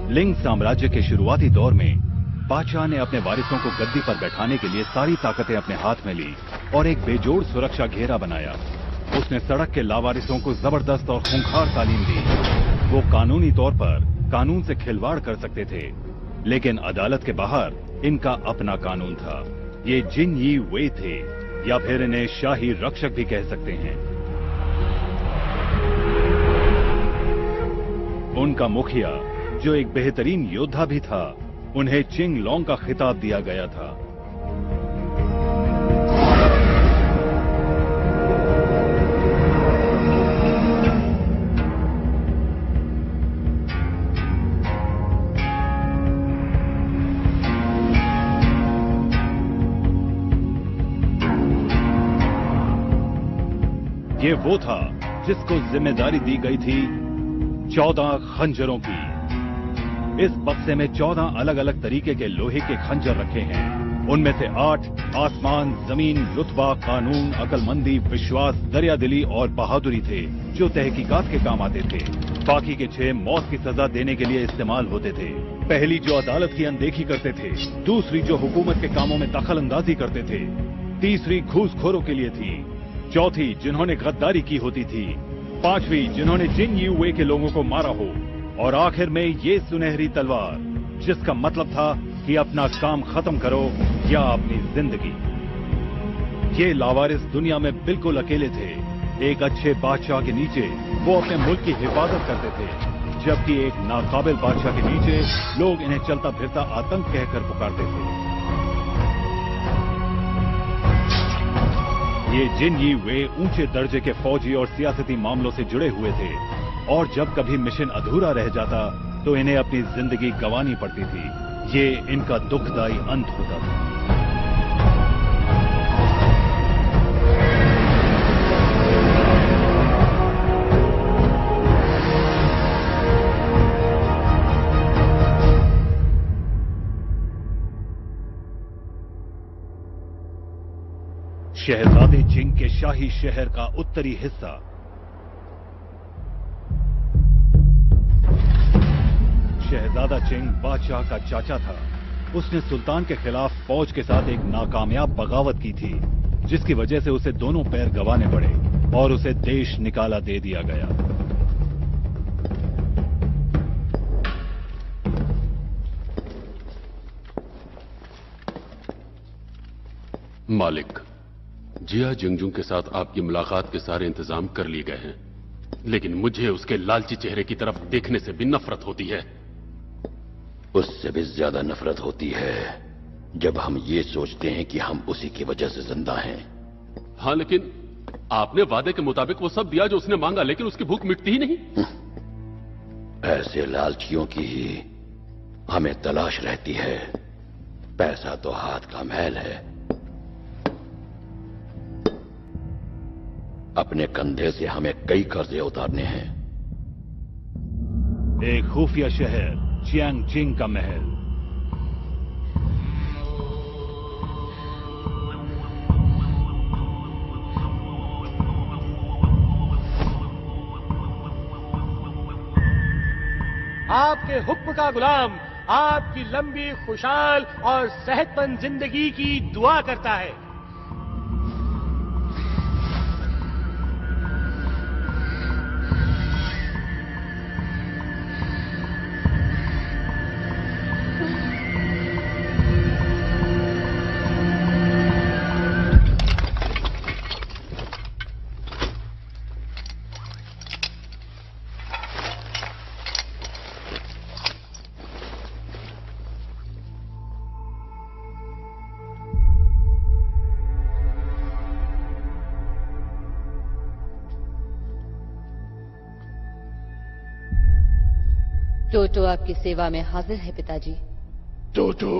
लिंग साम्राज्य के शुरुआती दौर में बादशाह ने अपने वारिसों को गद्दी पर बैठाने के लिए सारी ताकतें अपने हाथ में ली और एक बेजोड़ सुरक्षा घेरा बनाया। उसने सड़क के लावारिसों को जबरदस्त और खूंखार तालीम दी। वो कानूनी तौर पर कानून से खिलवाड़ कर सकते थे, लेकिन अदालत के बाहर इनका अपना कानून था। ये जिन यी वे थे, या फिर इन्हें शाही रक्षक भी कह सकते हैं। उनका मुखिया, जो एक बेहतरीन योद्धा भी था, उन्हें चिंग लोंग का खिताब दिया गया था। ये वो था जिसको जिम्मेदारी दी गई थी 14 खंजरों की। इस बक्से में 14 अलग अलग तरीके के लोहे के खंजर रखे हैं। उनमें से 8 आसमान, जमीन, रुतबा, कानून, अकलमंदी, विश्वास, दरियादिली और बहादुरी थे, जो तहकीकात के काम आते थे। बाकी के 6 मौत की सजा देने के लिए इस्तेमाल होते थे। पहली जो अदालत की अनदेखी करते थे, दूसरी जो हुकूमत के कामों में दखल अंदाजी करते थे, तीसरी घूसखोरों के लिए थी, चौथी जिन्होंने गद्दारी की होती थी, पांचवी जिन्होंने जिन यी वे के लोगों को मारा हो, और आखिर में ये सुनहरी तलवार, जिसका मतलब था कि अपना काम खत्म करो या अपनी जिंदगी। ये लावारिस दुनिया में बिल्कुल अकेले थे। एक अच्छे बादशाह के नीचे वो अपने मुल्क की हिफाजत करते थे, जबकि एक नाकाबिल बादशाह के नीचे लोग इन्हें चलता फिरता आतंक कहकर पुकारते थे। ये जिन यी वे ऊंचे दर्जे के फौजी और सियासती मामलों से जुड़े हुए थे, और जब कभी मिशन अधूरा रह जाता तो इन्हें अपनी जिंदगी गंवानी पड़ती थी। ये इनका दुखदाई अंत होता था। शहजादे चिंग के शाही शहर का उत्तरी हिस्सा शहजादा चिंग बादशाह का चाचा था। उसने सुल्तान के खिलाफ फौज के साथ एक नाकामयाब बगावत की थी, जिसकी वजह से उसे दोनों पैर गंवाने पड़े और उसे देश निकाला दे दिया गया। मालिक, जिया जिंगजुंग के साथ आपकी मुलाकात के सारे इंतजाम कर लिए गए हैं, लेकिन मुझे उसके लालची चेहरे की तरफ देखने से भी नफरत होती है। उससे भी ज्यादा नफरत होती है जब हम ये सोचते हैं कि हम उसी की वजह से जिंदा हैं। हाँ, लेकिन आपने वादे के मुताबिक वो सब दिया जो उसने मांगा, लेकिन उसकी भूख मिटती ही नहीं। ऐसे लालचियों की ही हमें तलाश रहती है। पैसा तो हाथ का मैल है। अपने कंधे से हमें कई कर्जे उतारने हैं। एक खुफिया शहर, चियांग चिंग का महल। आपके हुक्म का गुलाम आपकी लंबी, खुशहाल और सेहतमंद जिंदगी की दुआ करता है। टोटो आपकी सेवा में हाजिर है पिताजी। टोटो,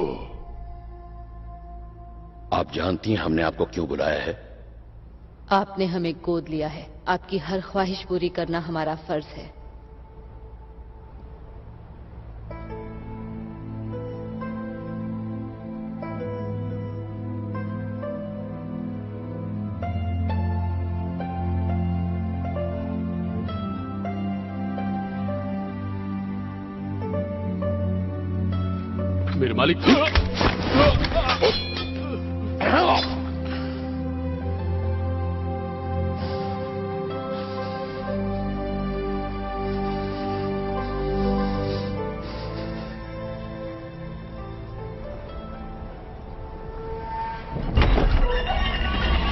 आप जानती हैं हमने आपको क्यों बुलाया है? आपने हमें गोद लिया है। आपकी हर ख्वाहिश पूरी करना हमारा फर्ज है। मेरे मालिक।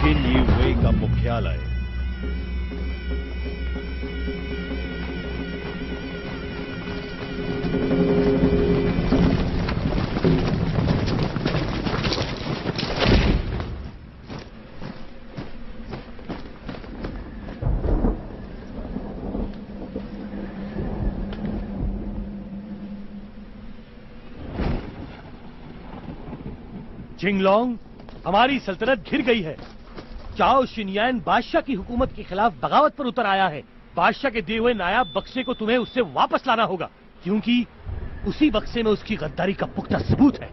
जिन यी वेई का मुख्यालय जिंगलोंग, हमारी सल्तनत घिर गई है। चाओ शिनयान बादशाह की हुकूमत के खिलाफ बगावत पर उतर आया है। बादशाह के दिए हुए नायाब बक्से को तुम्हें उससे वापस लाना होगा, क्योंकि उसी बक्से में उसकी गद्दारी का पुख्ता सबूत है।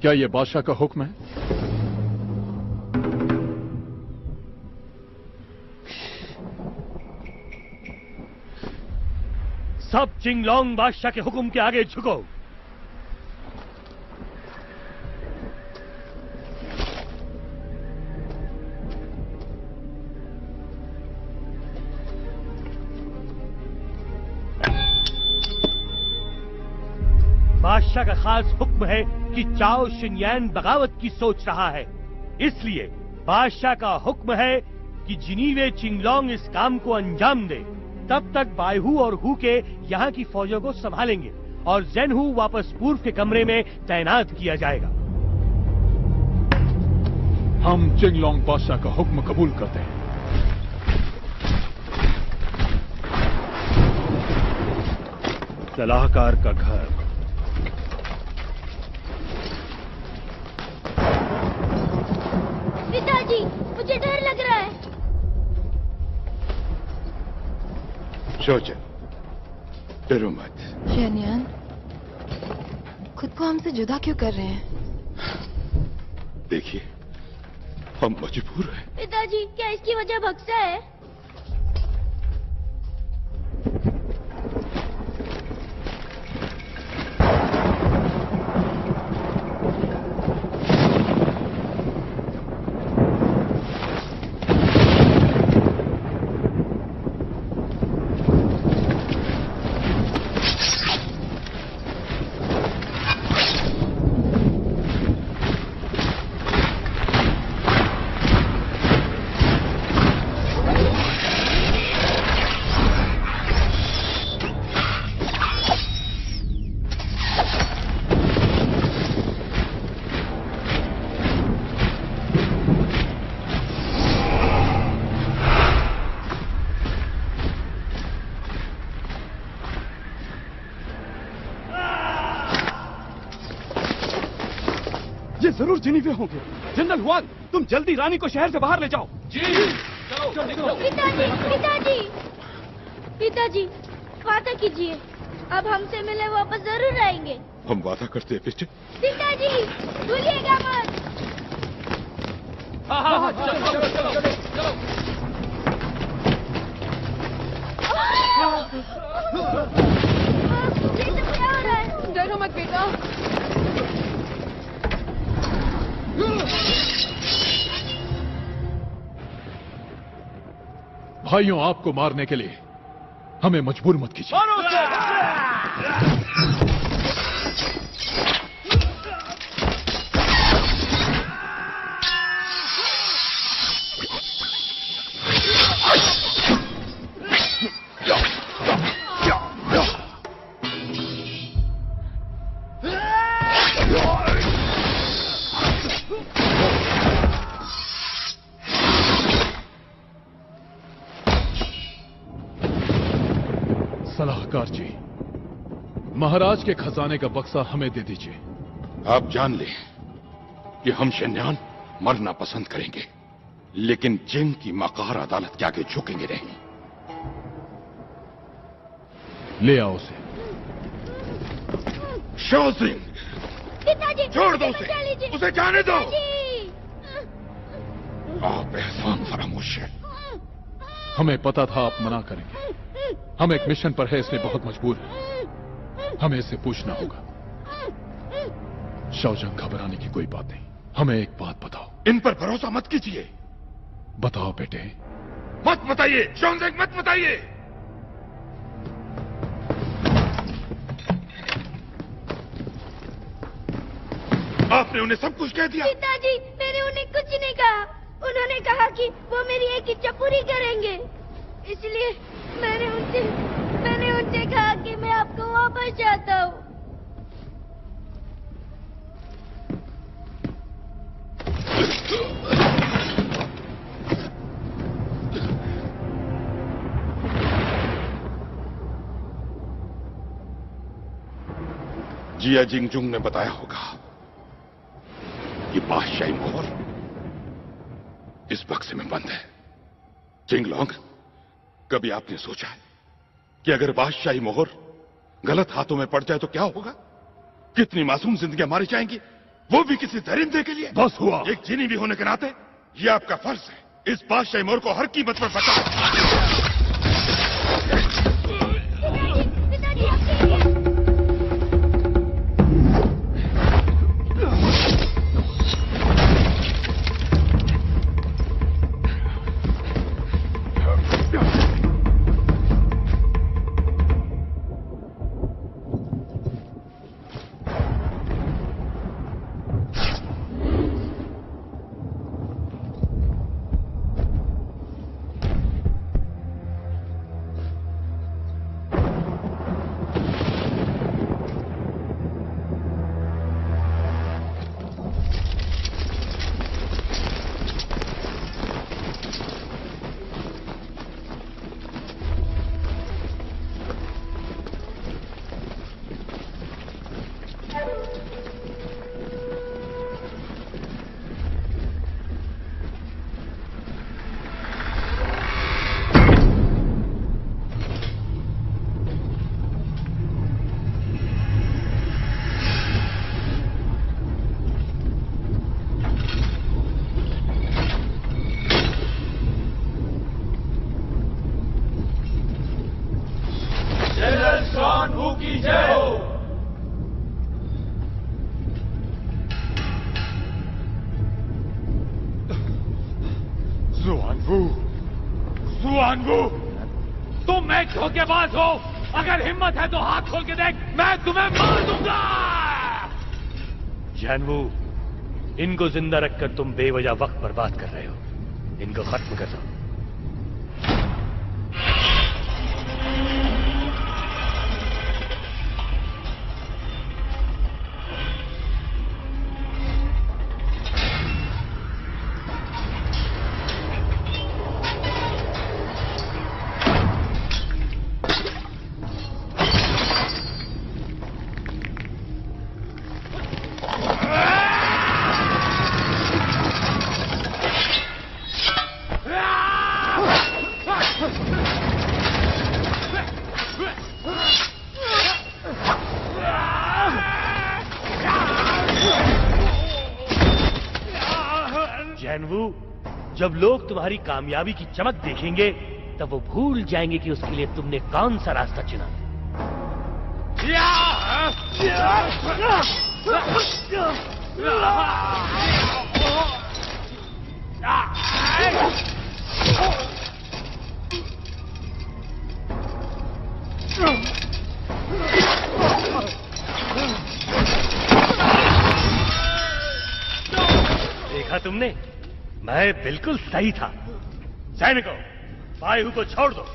क्या यह बादशाह का हुक्म है? सब जिंगलोंग बादशाह के हुक्म के आगे झुको। बादशाह का खास हुक्म है कि चाओ शिनयान बगावत की सोच रहा है, इसलिए बादशाह का हुक्म है कि जिनीवे चिंगलोंग इस काम को अंजाम दे। तब तक बायहू और हु के यहाँ की फौजों को संभालेंगे और ज़ेनहू वापस पूर्व के कमरे में तैनात किया जाएगा। हम चिंगलोंग बादशाह का हुक्म कबूल करते हैं। सलाहकार का घर। पिताजी, मुझे डर लग रहा है। शोचन, डरो मत। शिनयान, खुद को हमसे जुदा क्यों कर रहे हैं? देखिए, हम मजबूर हैं। पिताजी, क्या इसकी वजह बक्सा है? ये जरूर जिनीवे होंगे। जनरल हुआन, तुम जल्दी रानी को शहर से बाहर ले जाओ। जी। पिताजी, पिताजी, पिताजी, वादा कीजिए, अब हमसे मिले वापस जरूर आएंगे। हम वादा करते हैं बेटे। पिताजी, भूलिएगा मत। ये सब क्या हो रहा है? डरो मत बेटा। भाइयों, आपको मारने के लिए हमें मजबूर मत कीजिए। सलाहकार जी, महाराज के खजाने का बक्सा हमें दे दीजिए। आप जान लें कि हम शिनयान मरना पसंद करेंगे, लेकिन जिंग की मकार अदालत के आगे झुकेंगे नहीं। ले आओ उसे। शाओजिंग, पिताजी, छोड़ दो उसे जाने दो। आप एहसान फरामोश है। हमें पता था आप मना करेंगे। हम एक मिशन पर है, इसलिए बहुत मजबूर हैं। हमें इससे पूछना होगा। शाओजंग, घबराने की कोई बात नहीं। हमें एक बात बताओ। इन पर भरोसा मत कीजिए। बताओ बेटे। मत बताइए शाओजंग, मत बताइए। आपने उन्हें सब कुछ कह दिया? पिताजी, मैंने उन्हें कुछ नहीं कहा। उन्होंने कहा कि वो मेरी एक इच्छा पूरी करेंगे, इसलिए मैंने उनसे कहा कि मैं आपको वापस चाहता हूँ। जिया जिंगजुंग ने बताया होगा कि बादशाही मोहर इस बक्से में बंद है। चिंगलोंग, कभी आपने सोचा है कि अगर बादशाही मोहर गलत हाथों में पड़ जाए तो क्या होगा? कितनी मासूम जिंदगियां मारी जाएंगी, वो भी किसी दरिंदे के लिए। बस हुआ। एक जिनी भी होने के नाते ये आपका फर्ज है इस बादशाही मोहर को हर कीमत पर बचाओ। तुम एक धोखेबाज हो। अगर हिम्मत है तो हाथ खोल के देख, मैं तुम्हें मार दूंगा। जानवू, इनको जिंदा रखकर तुम बेवजह वक्त बर्बाद कर रहे हो। इनको खत्म कर दो। जब लोग तुम्हारी कामयाबी की चमक देखेंगे तब वो भूल जाएंगे कि उसके लिए तुमने कौन सा रास्ता चुना। देखा तुमने, मैं बिल्कुल सही था। सैनिकों, बायू को छोड़ दो।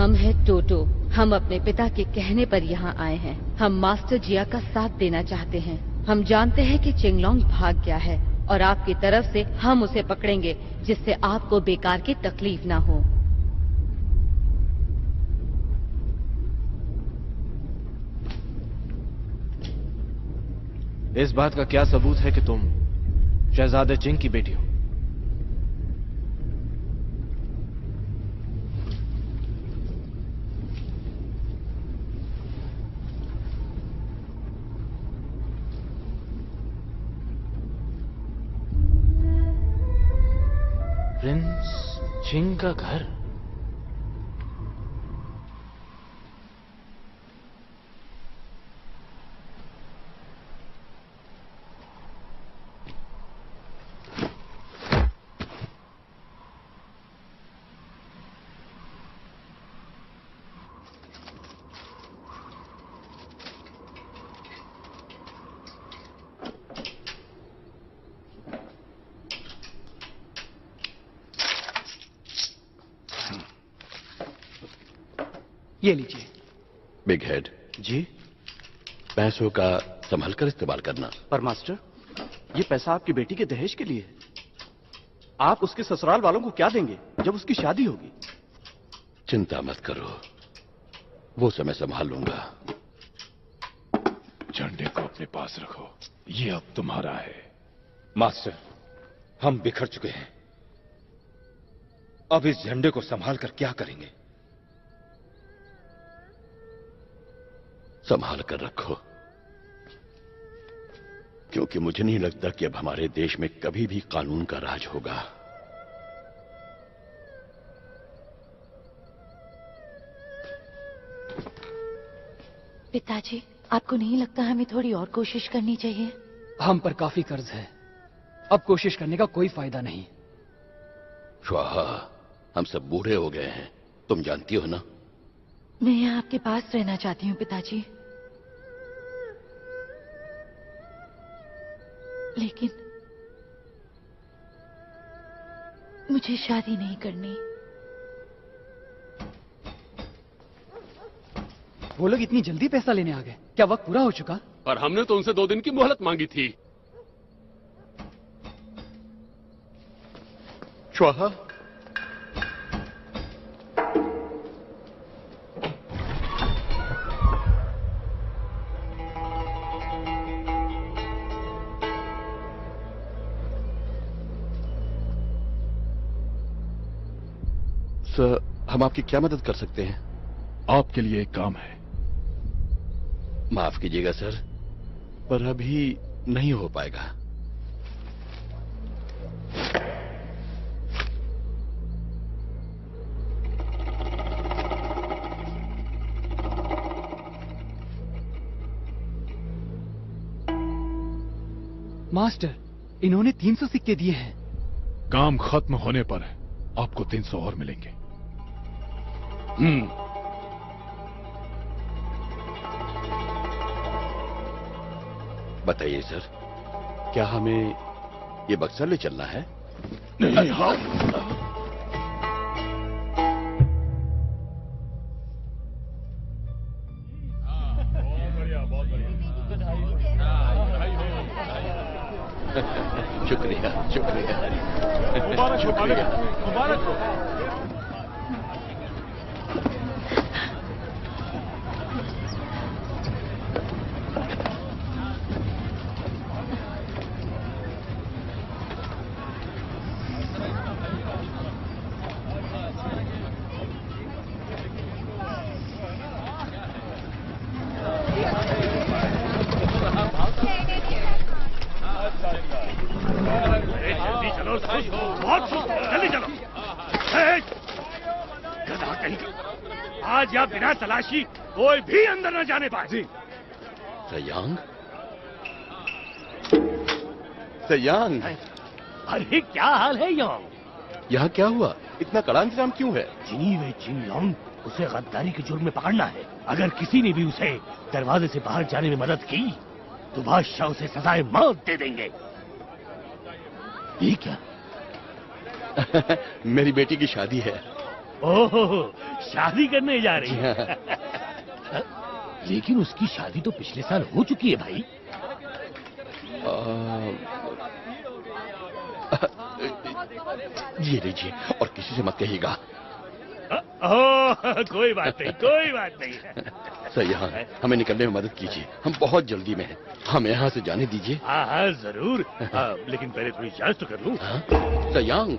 हम हैं टोटो। हम अपने पिता के कहने पर यहाँ आए हैं। हम मास्टर जिया का साथ देना चाहते हैं। हम जानते हैं कि चिंगलोंग भाग गया है और आपकी तरफ से हम उसे पकड़ेंगे, जिससे आपको बेकार की तकलीफ ना हो। इस बात का क्या सबूत है कि तुम शहजादे जिंग की बेटी हो? प्रिंस जिंग का घर? ये लीजिए। बिग हेड जी? पैसों का संभल कर इस्तेमाल करना। पर मास्टर, ये पैसा आपकी बेटी के दहेज के लिए है। आप उसके ससुराल वालों को क्या देंगे जब उसकी शादी होगी? चिंता मत करो, वो समय संभाल लूंगा। झंडे को अपने पास रखो, ये अब तुम्हारा है। मास्टर, हम बिखर चुके हैं। अब इस झंडे को संभाल कर क्या करेंगे? संभाल कर रखो, क्योंकि मुझे नहीं लगता कि अब हमारे देश में कभी भी कानून का राज होगा। पिताजी, आपको नहीं लगता हमें थोड़ी और कोशिश करनी चाहिए? हम पर काफी कर्ज है, अब कोशिश करने का कोई फायदा नहीं। स्वाहा, हम सब बूढ़े हो गए हैं, तुम जानती हो ना। मैं यहाँ आपके पास रहना चाहती हूँ पिताजी, लेकिन मुझे शादी नहीं करनी। वो लोग इतनी जल्दी पैसा लेने आ गए? क्या वक्त पूरा हो चुका? पर हमने तो उनसे 2 दिन की मोहलत मांगी थी। स्वाहा, सर, हम आपकी क्या मदद कर सकते हैं? आपके लिए एक काम है। माफ कीजिएगा सर, पर अभी नहीं हो पाएगा। मास्टर, इन्होंने 300 सिक्के दिए हैं। काम खत्म होने पर आपको 300 और मिलेंगे। बताइए सर, क्या हमें ये बक्सा ले चलना है? नहीं, हाँ। शुक्रिया, शुक्रिया। मुबारक हो, मुबारक हो। आज या बिना तलाशी कोई भी अंदर न जाने पाए। जी। सयांग? सयांग? अरे क्या हाल है यांग? यहाँ क्या हुआ? इतना कड़ा इंतजाम क्यों है? जिनीवे चिंगलोंग, उसे गद्दारी के जुर्म में पकड़ना है। अगर किसी ने भी उसे दरवाजे से बाहर जाने में मदद की तो बादशाह उसे सजाए मौत दे देंगे। ये क्या? मेरी बेटी की शादी है, ओह, शादी करने जा रही है। लेकिन उसकी शादी तो पिछले साल हो चुकी है भाई। ये लीजिए और किसी से मत कहिएगा। कोई बात नहीं, कोई बात नहीं। सर यहाँ हमें निकलने में मदद कीजिए, हम बहुत जल्दी में हैं, हमें यहाँ से जाने दीजिए। हाँ हाँ जरूर, लेकिन पहले थोड़ी जांच तो कर लूं। सयांग,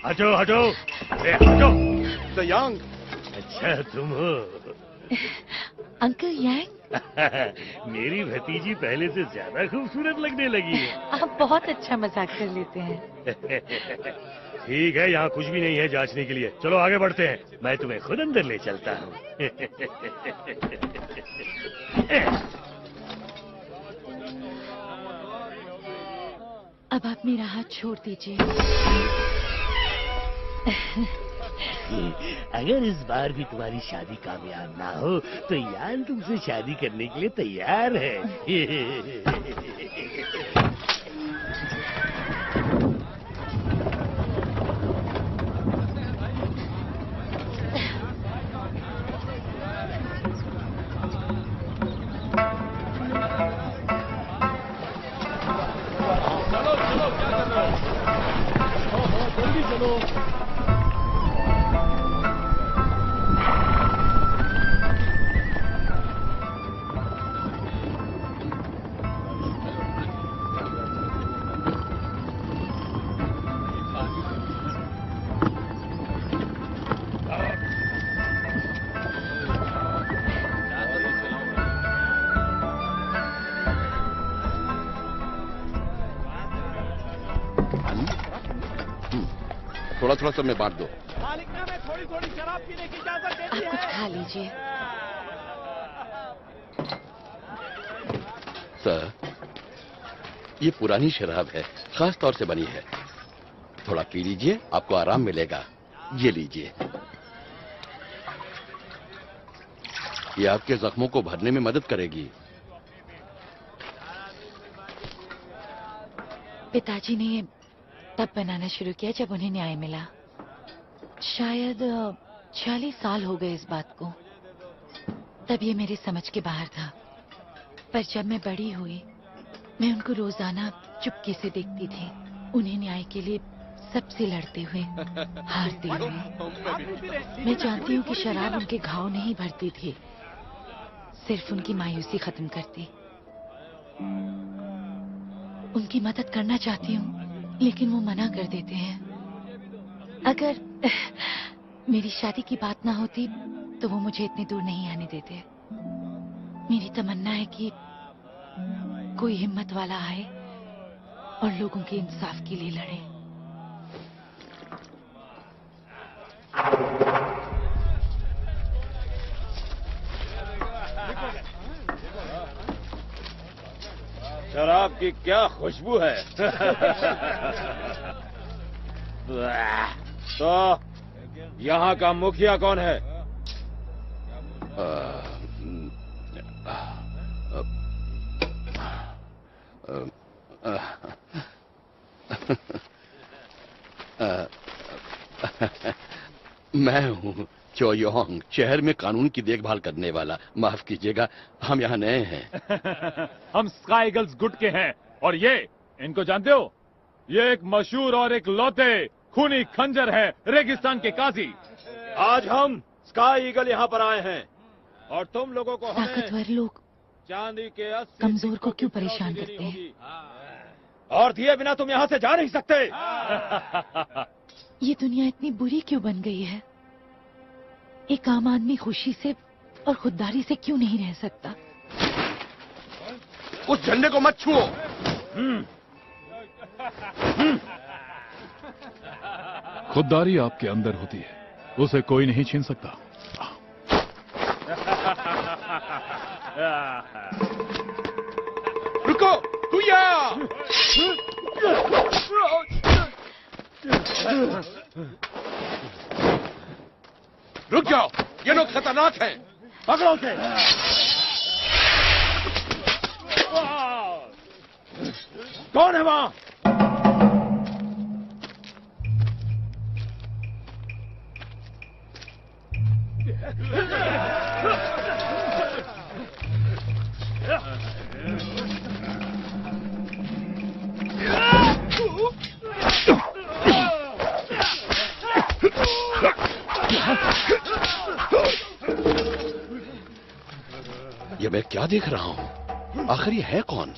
हटो हटो, अरे हटो। सयांग। अच्छा तुम हो। अंकल यांग। मेरी भतीजी पहले से ज्यादा खूबसूरत लगने लगी है। आप बहुत अच्छा मजाक कर लेते हैं। ठीक है, यहाँ कुछ भी नहीं है जांचने के लिए, चलो आगे बढ़ते हैं, मैं तुम्हें खुद अंदर ले चलता हूँ। अब आप मेरा हाथ छोड़ दीजिए। अगर इस बार भी तुम्हारी शादी कामयाब ना हो तो यान तुमसे शादी करने के लिए तैयार है। चलो चलो, क्या कर रहे हो? जल्दी चलो। थोड़ा थोड़ा सब में बांट दो। मालिक ने हमें थोड़ी थोड़ी शराब पीने की इजाजत दे दी है। आप कुछ खा लीजिए। सर, ये पुरानी शराब है, खास तौर से बनी है, थोड़ा पी लीजिए, आपको आराम मिलेगा। ये लीजिए, ये आपके जख्मों को भरने में मदद करेगी। पिताजी ने तब बनाना शुरू किया जब उन्हें न्याय मिला। शायद 40 साल हो गए इस बात को। तब ये मेरी समझ के बाहर था, पर जब मैं बड़ी हुई मैं उनको रोजाना चुपके से देखती थी, उन्हें न्याय के लिए सबसे लड़ते हुए, हारते हुए। मैं जानती हूँ कि शराब उनके घाव नहीं भरती थी, सिर्फ उनकी मायूसी खत्म करती। उनकी मदद करना चाहती हूँ लेकिन वो मना कर देते हैं। अगर मेरी शादी की बात ना होती तो वो मुझे इतनी दूर नहीं आने देते। मेरी तमन्ना है कि कोई हिम्मत वाला आए और लोगों के इंसाफ के लिए लड़े। शराब की क्या खुशबू है। तो यहाँ का मुखिया कौन है? मैं हूँ चोयोंग, शहर में कानून की देखभाल करने वाला। माफ कीजिएगा, हम यहाँ नए हैं। हम स्काई गर्ल्स गुट के हैं और ये इनको जानते हो? ये एक मशहूर और एक लौते खूनी खंजर है, रेगिस्तान के काजी। आज हम स्काई ईगल यहाँ पर आए हैं और तुम लोगों को ताकतवर लोग चांदी के 80 कमजोर को क्यों परेशान करते हैं? और दिए बिना तुम यहाँ से जा नहीं सकते। ये दुनिया इतनी बुरी क्यों बन गई है? एक आम आदमी खुशी से और खुददारी से क्यों नहीं रह सकता? उस झंडे को मत छुओ। खुददारी आपके अंदर होती है, उसे कोई नहीं छीन सकता। रुको, हुया! रुक जाओ, ये लोग खतरनाक हैं। पकड़ो उसे। कौन है वहां? क्या देख रहा हूं? आखिर ये है कौन?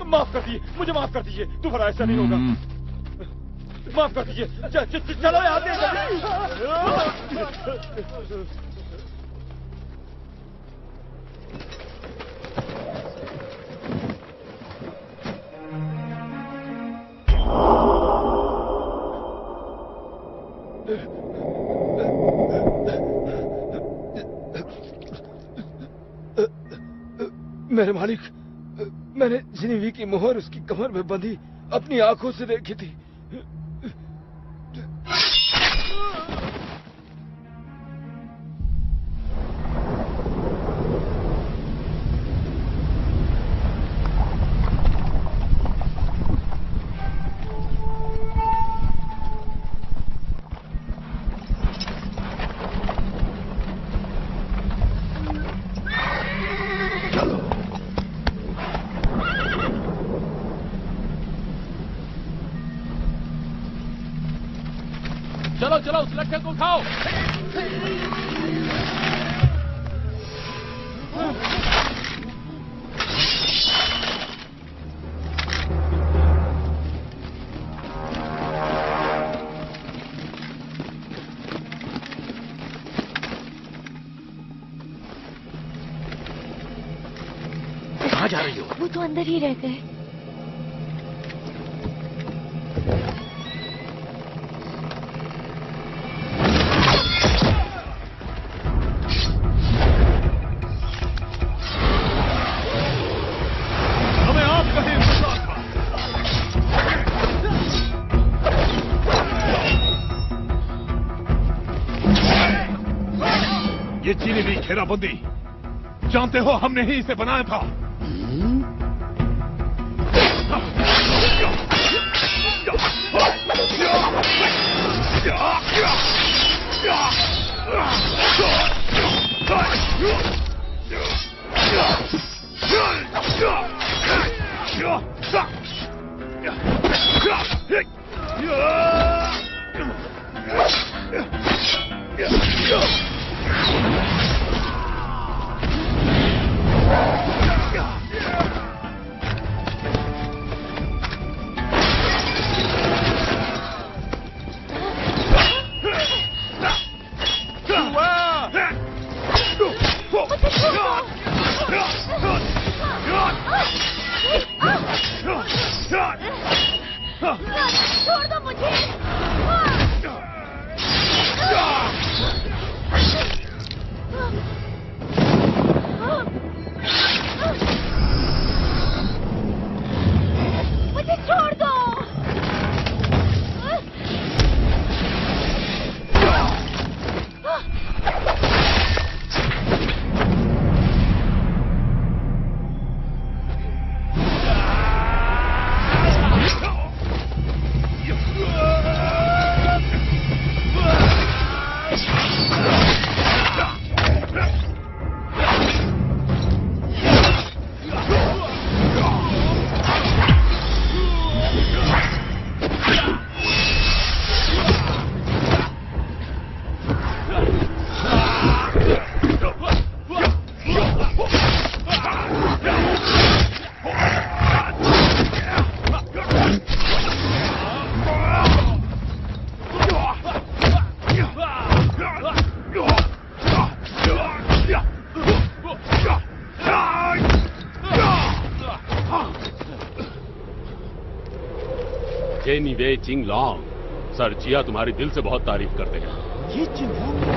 माफ कर दीजिए, मुझे माफ कर दीजिए, दोबारा ऐसा नहीं होगा। माफ कर दीजिए, चलो यहाँ से। मेरे मालिक, मैंने जिनीवी की मोहर उसकी कमर में बंधी अपनी आंखों से देखी थी। चलो चलो उस लट्ठे को उठाओ। कहाँ जा रही हो? वो तो अंदर ही रह गए। ये चीनी भी घेराबंदी जानते हो हमने ही इसे बनाया था। छोड़ दो मुझे। मुझे छोड़ दो। जेनी वे चिंगलॉन्ग, सर जिया तुम्हारी दिल से बहुत तारीफ करते हैं। ये चिंगलॉन्ग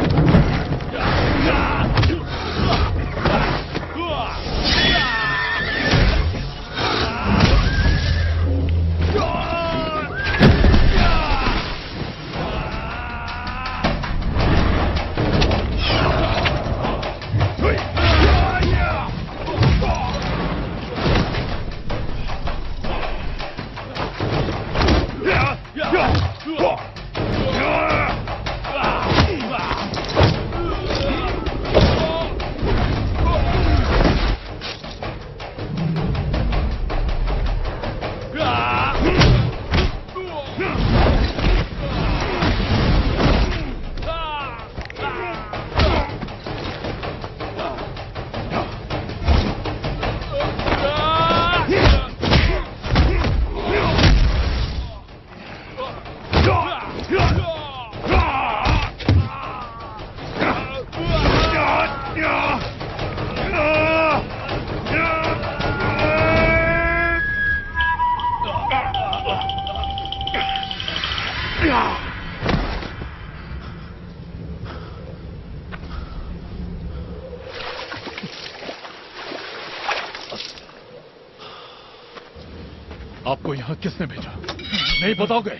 आपको यहाँ किसने भेजा? नहीं बताओगे? ये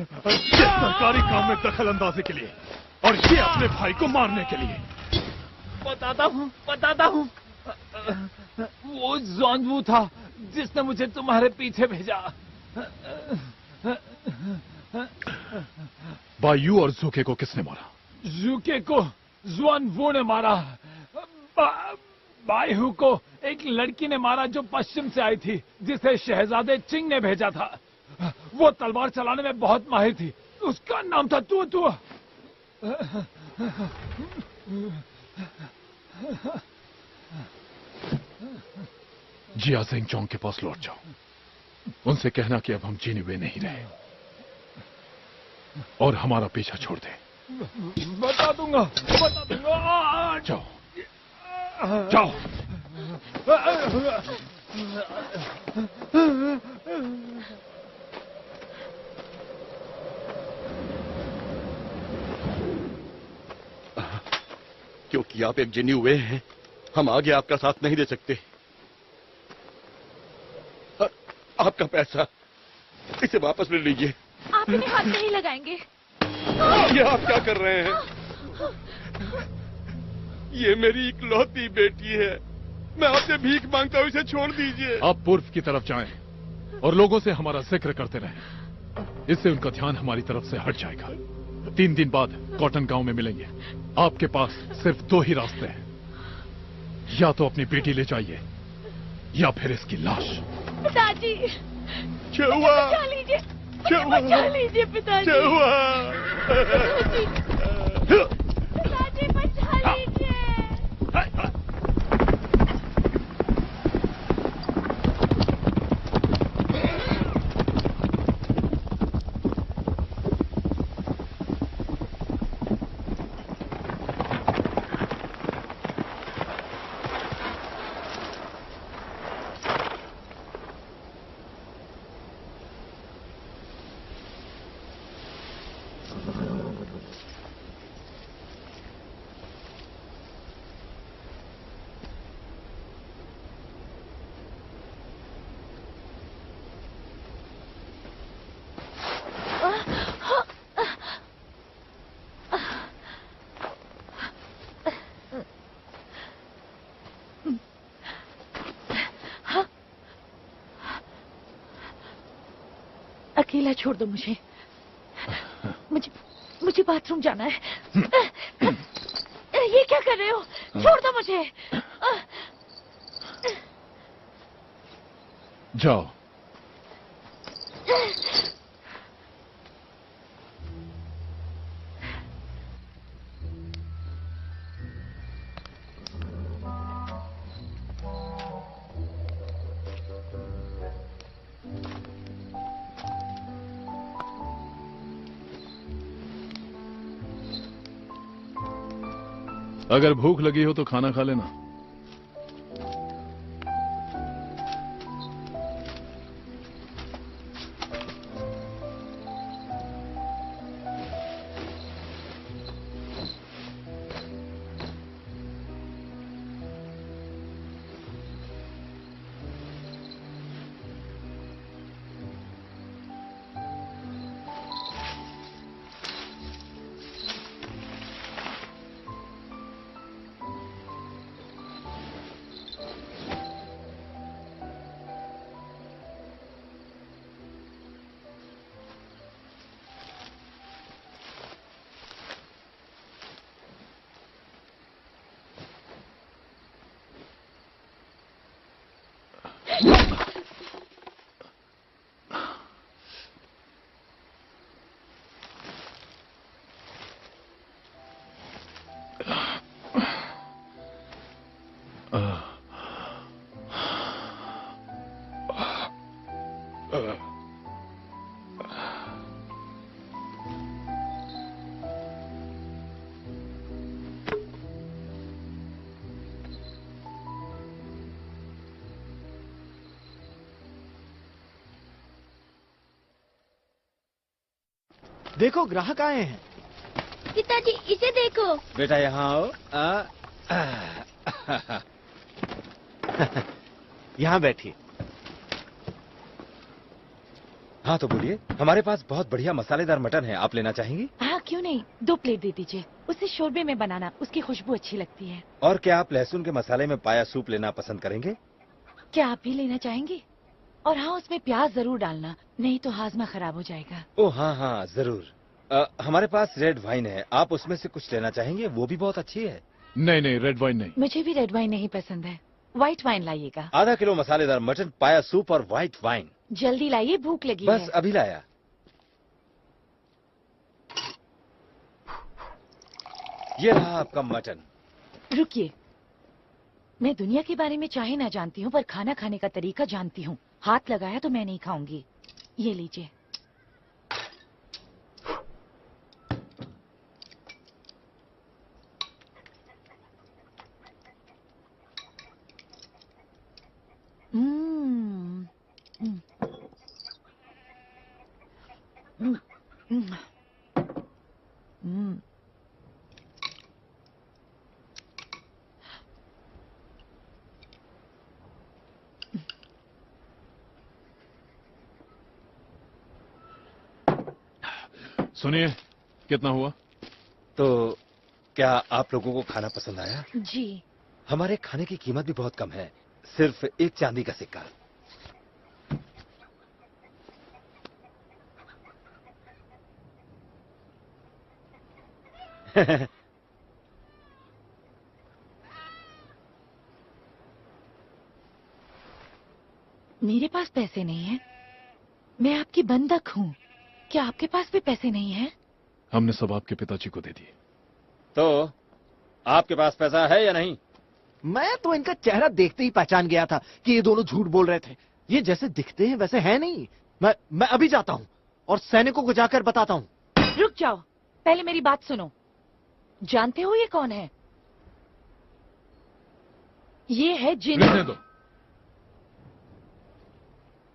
सरकारी काम में दखल अंदाजी के लिए और ये अपने भाई को मारने के लिए। बताता हूँ। वो जॉनवू था जिसने मुझे तुम्हारे पीछे भेजा। बायू और जूके को किसने मारा? जूके को जॉनवू ने मारा। बायू को एक लड़की ने मारा जो पश्चिम से आई थी, जिसे शहजादे चिंग ने भेजा था। वो तलवार चलाने में बहुत माहिर थी। उसका नाम था तू। जिया जिंगजोंग के पास लौट जाओ। उनसे कहना कि अब हम जीने हुए नहीं रहे और हमारा पीछा छोड़ दे। बता दूंगा। जाओ। जाओ। क्योंकि आप एक जिनी हुए हैं, हम आगे आपका साथ नहीं दे सकते। आपका पैसा, इसे वापस ले लीजिए। आप इन्हें हाथ नहीं लगाएंगे। ये आप क्या कर रहे हैं? ये मेरी इकलौती बेटी है। मैं आपसे भीख मांगता हूँ, इसे छोड़ दीजिए। आप पूर्व की तरफ जाएं और लोगों से हमारा जिक्र करते रहें। इससे उनका ध्यान हमारी तरफ से हट जाएगा। 3 दिन बाद कॉटन गांव में मिलेंगे। आपके पास सिर्फ 2 ही रास्ते हैं, या तो अपनी बेटी ले जाइए या फिर इसकी लाश। पिताजी, चहुआ, बचा लीजिए, बचा लीजिए पिताजी। पिताजी बचा लीजिए। अकेला छोड़ दो मुझे। मुझे बाथरूम जाना है। ये क्या कर रहे हो? छोड़ दो मुझे। जाओ। अगर भूख लगी हो तो खाना खा लेना। देखो ग्राहक आए हैं। पिताजी इसे देखो। बेटा यहाँ आओ। यहाँ बैठिए। हाँ तो बोलिए, हमारे पास बहुत बढ़िया मसालेदार मटन है, आप लेना चाहेंगी? हाँ क्यों नहीं, 2 प्लेट दे दीजिए। उसे शोरबे में बनाना, उसकी खुशबू अच्छी लगती है। और क्या आप लहसुन के मसाले में पाया सूप लेना पसंद करेंगे? क्या आप भी लेना चाहेंगे? और हाँ, उसमें प्याज जरूर डालना, नहीं तो हाजमा खराब हो जाएगा। ओह हाँ हाँ जरूर। हमारे पास रेड वाइन है, आप उसमें से कुछ लेना चाहेंगे? वो भी बहुत अच्छी है। नहीं, रेड वाइन नहीं। मुझे भी रेड वाइन नहीं पसंद है, व्हाइट वाइन लाइएगा। आधा किलो मसालेदार मटन, पाया सूप और व्हाइट वाइन। जल्दी लाइए, भूख लगी बस है। अभी लाया। ये रहा आपका मटन। रुकिए, मैं दुनिया के बारे में चाहे ना जानती हूँ, पर खाना खाने का तरीका जानती हूँ। हाथ लगाया तो मैं नहीं खाऊंगी। ये लीजिए। सुनिए, कितना हुआ? तो क्या आप लोगों को खाना पसंद आया? जी। हमारे खाने की कीमत भी बहुत कम है, सिर्फ 1 चांदी का सिक्का। मेरे पास पैसे नहीं है, मैं आपकी बंधक हूँ। क्या आपके पास भी पैसे नहीं है? हमने सब आपके पिताजी को दे दिए। तो आपके पास पैसा है या नहीं? मैं तो इनका चेहरा देखते ही पहचान गया था कि ये दोनों झूठ बोल रहे थे। ये जैसे दिखते हैं वैसे है नहीं। मैं अभी जाता हूँ और सैनिकों को जाकर बताता हूँ। रुक जाओ, पहले मेरी बात सुनो। जानते हो ये कौन है? ये है जिन। रहने दो।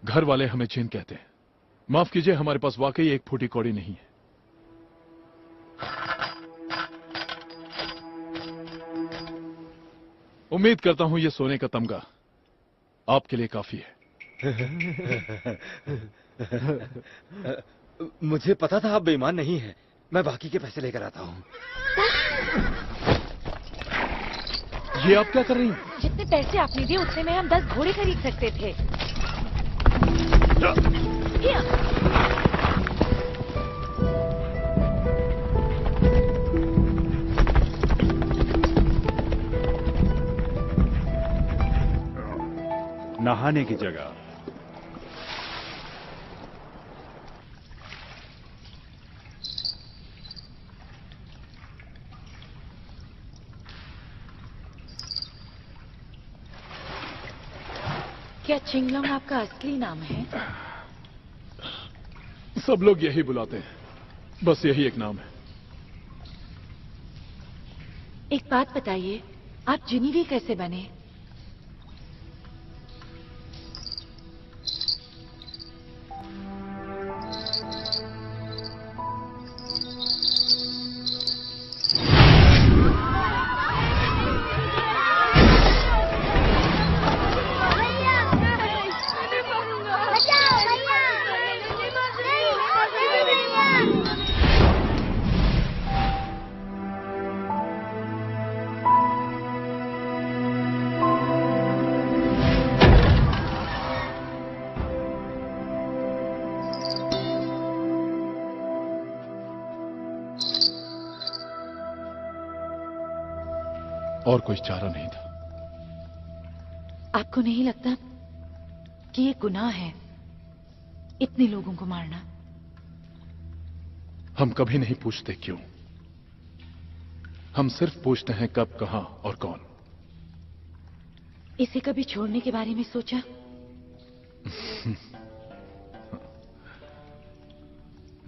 घर वाले हमें जिन कहते हैं। माफ कीजिए, हमारे पास वाकई एक फूटी कौड़ी नहीं है। उम्मीद करता हूं ये सोने का तमगा आपके लिए काफी है। मुझे पता था आप बेईमान नहीं हैं। मैं बाकी के पैसे लेकर आता हूँ। ये आप क्या कर रही हैं? जितने पैसे आपने दिए उतने में हम 10 घोड़े खरीद सकते थे। नहाने की जगह। क्या चिंगलोंग आपका असली नाम है? सब लोग यही बुलाते हैं, बस यही एक नाम है। एक बात बताइए, आप जिनीवी कैसे बने? और कोई चारा नहीं था। आपको नहीं लगता कि ये गुनाह है, इतने लोगों को मारना? हम कभी नहीं पूछते क्यों, हम सिर्फ पूछते हैं कब, कहां और कौन। इसे कभी छोड़ने के बारे में सोचा?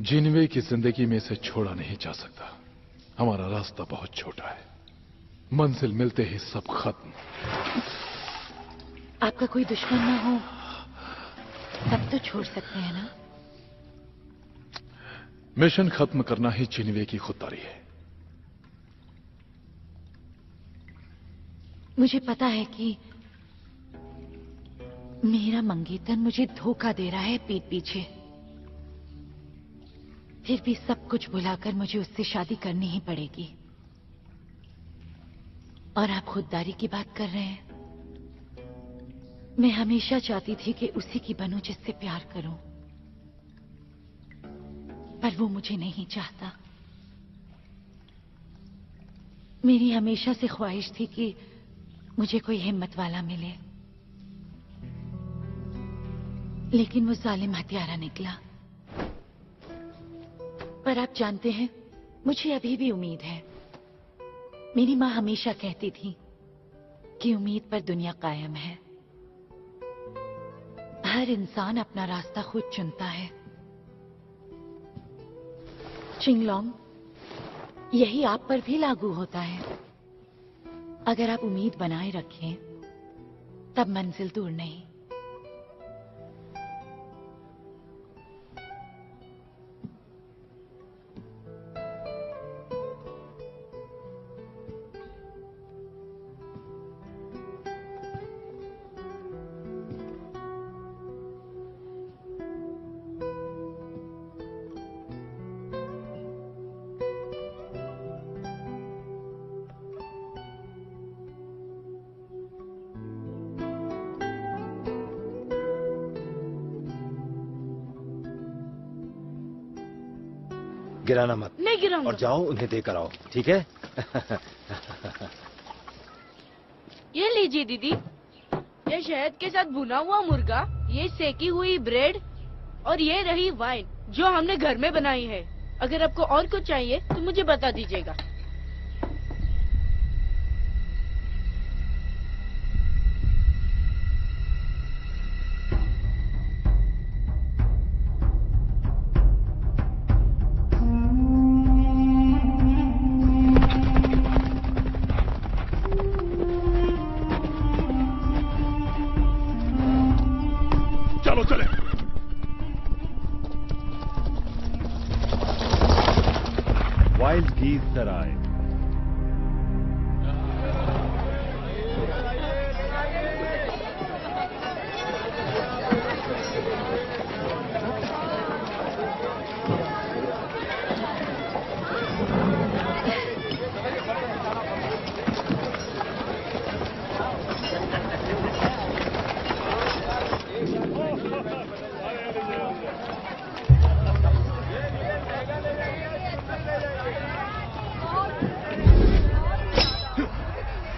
जिनवे की जिंदगी में इसे छोड़ा नहीं जा सकता। हमारा रास्ता बहुत छोटा है, मंजिल मिलते ही सब खत्म। आपका कोई दुश्मन ना हो तब तो छोड़ सकते हैं ना? मिशन खत्म करना ही जिनवे की खुददारी है। मुझे पता है कि मेरा मंगेतर मुझे धोखा दे रहा है पीठ पीछे, फिर भी सब कुछ भुलाकर मुझे उससे शादी करनी ही पड़ेगी। और आप खुददारी की बात कर रहे हैं। मैं हमेशा चाहती थी कि उसी की बनूं जिससे प्यार करूं, पर वो मुझे नहीं चाहता। मेरी हमेशा से ख्वाहिश थी कि मुझे कोई हिम्मत वाला मिले, लेकिन वो जालिम हत्यारा निकला। पर आप जानते हैं, मुझे अभी भी उम्मीद है। मेरी माँ हमेशा कहती थी कि उम्मीद पर दुनिया कायम है। हर इंसान अपना रास्ता खुद चुनता है। चिंगलोंग, यही आप पर भी लागू होता है। अगर आप उम्मीद बनाए रखें, तब मंजिल दूर नहीं। गिराना मत। नहीं गिराऊंगा। और जाओ उन्हें देकर आओ, ठीक है? ये लीजिए दीदी, ये शहद के साथ भुना हुआ मुर्गा, ये सेकी हुई ब्रेड और ये रही वाइन जो हमने घर में बनाई है। अगर आपको और कुछ चाहिए तो मुझे बता दीजिएगा। चलो चले। वाइल्ड गीज सराय।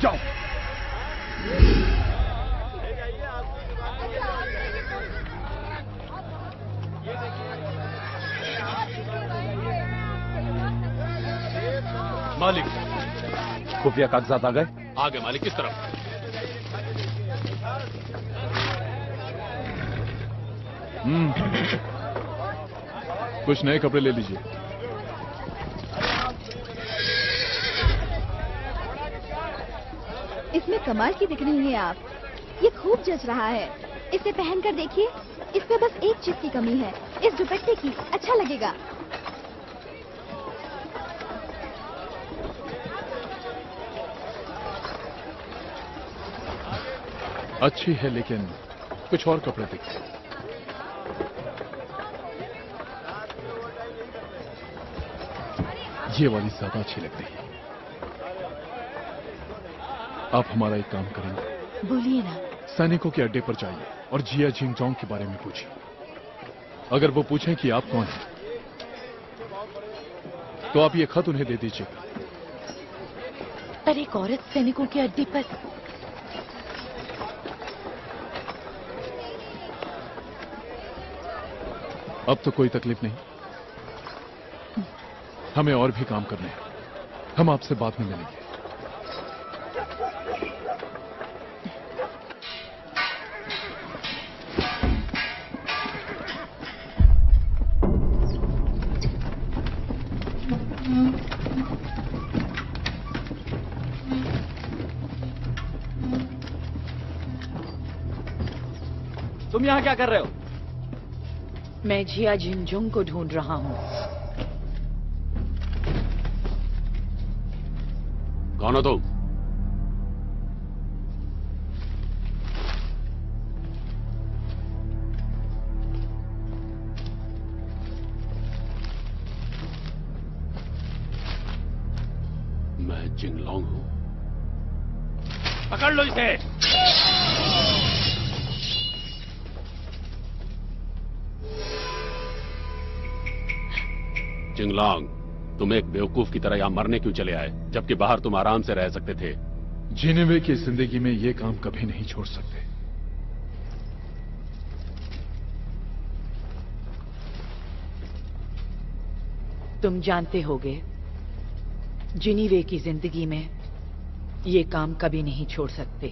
जाओ। मालिक। खुफिया कागजात आ गए? आ गए मालिक। किस तरफ? कुछ नए कपड़े ले लीजिए। इसमें कमाल की दिख रही हैं आप। ये खूब जच रहा है। इसे पहनकर देखिए। इस पे बस एक चीज की कमी है, इस दुपट्टे की। अच्छा लगेगा। अच्छी है, लेकिन कुछ और कपड़े दिखते। ये वाली ज्यादा अच्छी लग रही है। आप हमारा एक काम करेंगे? बोलिए ना। सैनिकों के अड्डे पर जाइए और जिया जिंगजोंग के बारे में पूछिए। अगर वो पूछें कि आप कौन हैं, तो आप ये खत उन्हें दे दीजिएगा। पर एक औरत सैनिकों के अड्डे पर? अब तो कोई तकलीफ नहीं। हमें और भी काम करने हैं। हम आपसे बाद में मिलेंगे। तुम यहाँ क्या कर रहे हो? मैं जिया जिंगजोंग को ढूंढ रहा हूँ। कौन हो तुम? पकड़ लो इसे। चिंगलांग, तुम एक बेवकूफ की तरह यहां मरने क्यों चले आए, जबकि बाहर तुम आराम से रह सकते थे? जिनेवे की जिंदगी में ये काम कभी नहीं छोड़ सकते। तुम जानते होगे, जिनीवे की जिंदगी में ये काम कभी नहीं छोड़ सकते।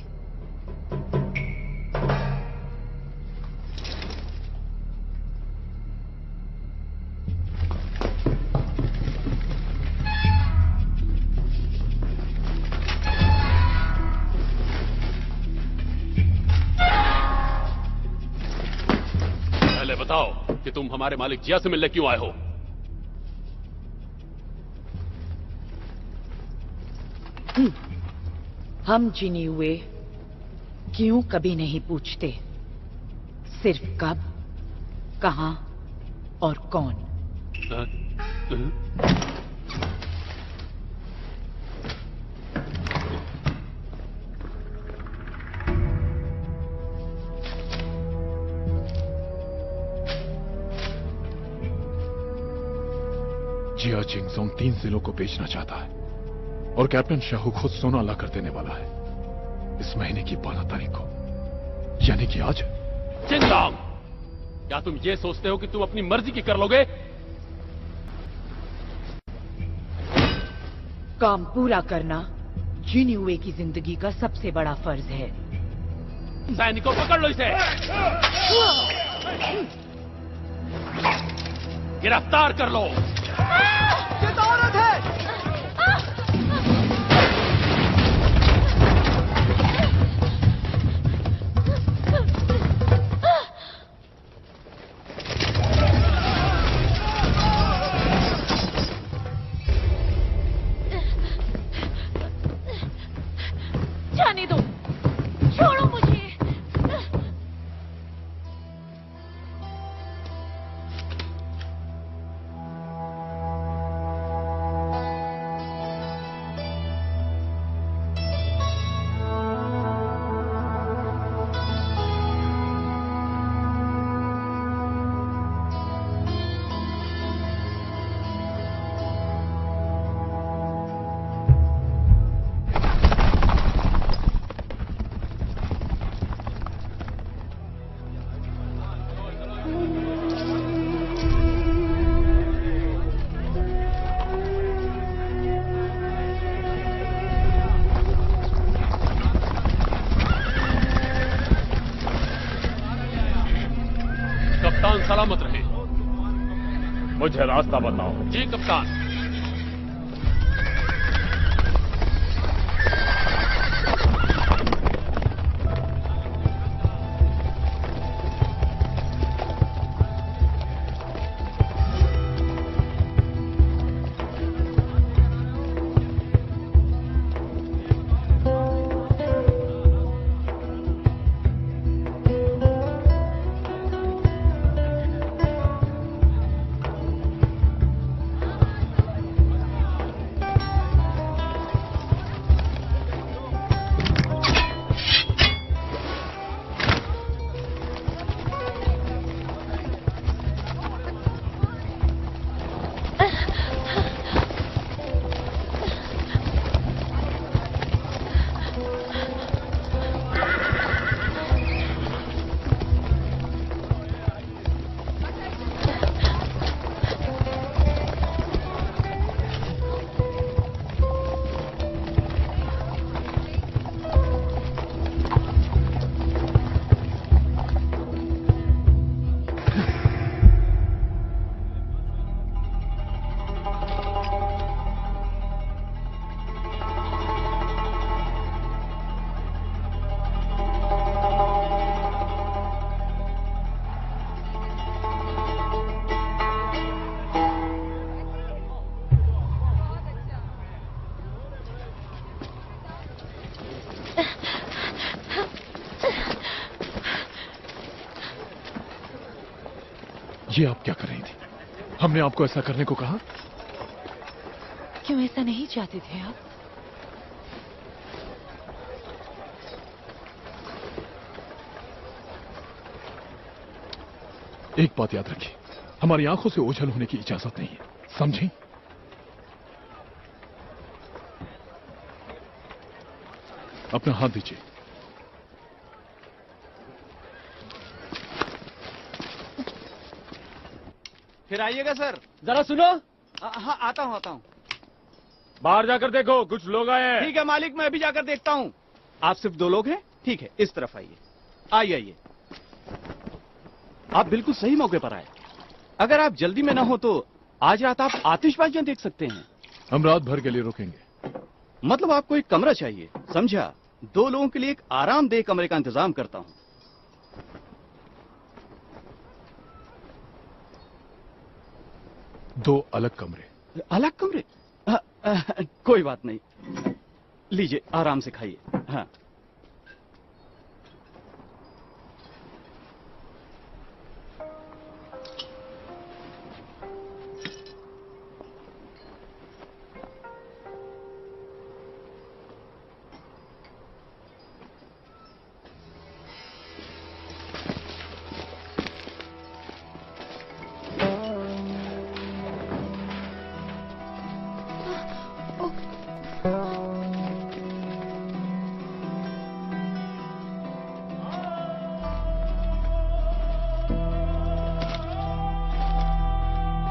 पहले बताओ कि तुम हमारे मालिक जिया से मिलने क्यों आए हो? हम जिनीवे क्यों कभी नहीं पूछते, सिर्फ कब, कहां और कौन। जिया चिंगजोंग 3 जिलों को बेचना चाहता है और कैप्टन शाहू खुद सोना ला कर देने वाला है इस महीने की 12 तारीख को, यानी कि आज। चिंगलांग, क्या तुम ये सोचते हो कि तुम अपनी मर्जी की कर लोगे? काम पूरा करना जिनीवे की जिंदगी का सबसे बड़ा फर्ज है। सैनिकों, पकड़ लो इसे। गिरफ्तार कर लो। ये तो औरत है। जाने दो, छोड़ो मुझे। कप्तान सलामत रहे। मुझे रास्ता बताओ। जी कप्तान। ये आप क्या कर रही थी? हमने आपको ऐसा करने को कहा? क्यों ऐसा नहीं चाहते थे आप? एक बात याद रखिए, हमारी आंखों से ओझल होने की इजाजत नहीं है, समझी? अपना हाथ दीजिए। फिर आइएगा सर। जरा सुनो। हाँ आता हूँ। बाहर जाकर देखो, कुछ लोग आए हैं। ठीक है मालिक, मैं अभी जाकर देखता हूँ। आप सिर्फ 2 लोग हैं? ठीक है, इस तरफ आइए। आइए। आप बिल्कुल सही मौके पर आए। अगर आप जल्दी में ना हो तो आज रात आप आतिशबाजियां देख सकते हैं। हम रात भर के लिए रुकेंगे। मतलब आपको एक कमरा चाहिए, समझा? 2 लोगों के लिए एक आरामदेह कमरे का इंतजाम करता हूँ। दो अलग कमरे? अलग कमरे? कोई बात नहीं, लीजिए आराम से खाइए। हाँ।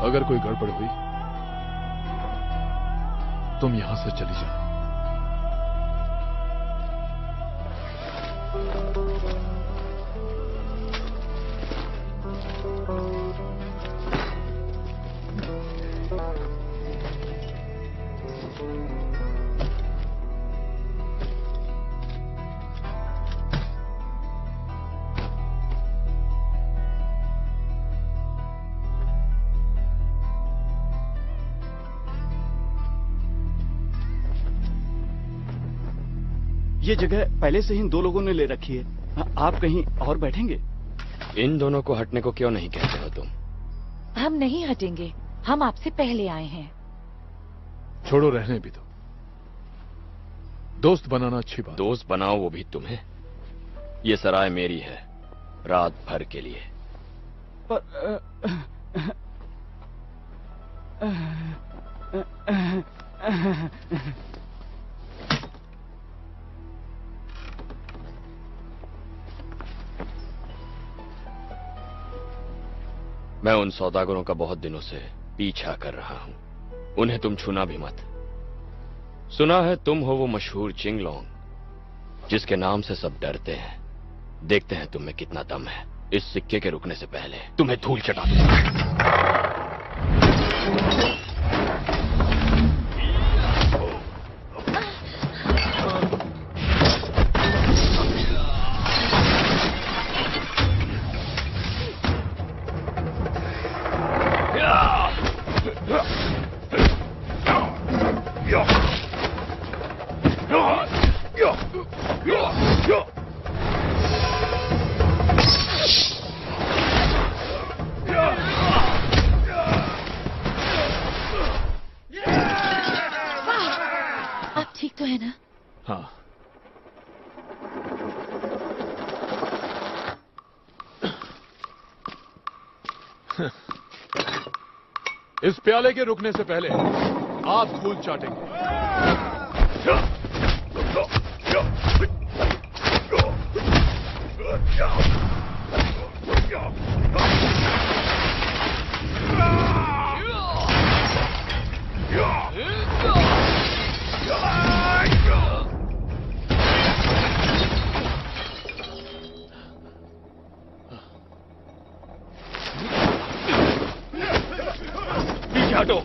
अगर कोई गड़बड़ हुई तुम यहां से चली जाओ। ये जगह पहले से ही इन 2 लोगों ने ले रखी है। आप कहीं और बैठेंगे? इन दोनों को हटने को क्यों नहीं कहते हो तुम? हम नहीं हटेंगे, हम आपसे पहले आए हैं। छोड़ो, रहने भी दो। दोस्त बनाना अच्छी बात। दोस्त बनाओ, वो भी तुम्हें? ये सराय मेरी है, रात भर के लिए। मैं उन सौदागरों का बहुत दिनों से पीछा कर रहा हूं, उन्हें तुम छूना भी मत। सुना है तुम हो वो मशहूर चिंगलोंग जिसके नाम से सब डरते हैं। देखते हैं तुम में कितना दम है। इस सिक्के के रुकने से पहले तुम्हें धूल चटा दूंगा। आप ठीक तो है ना? हाँ। इस प्याले के रुकने से पहले आप धूल चाटेंगे। पीछे हटो।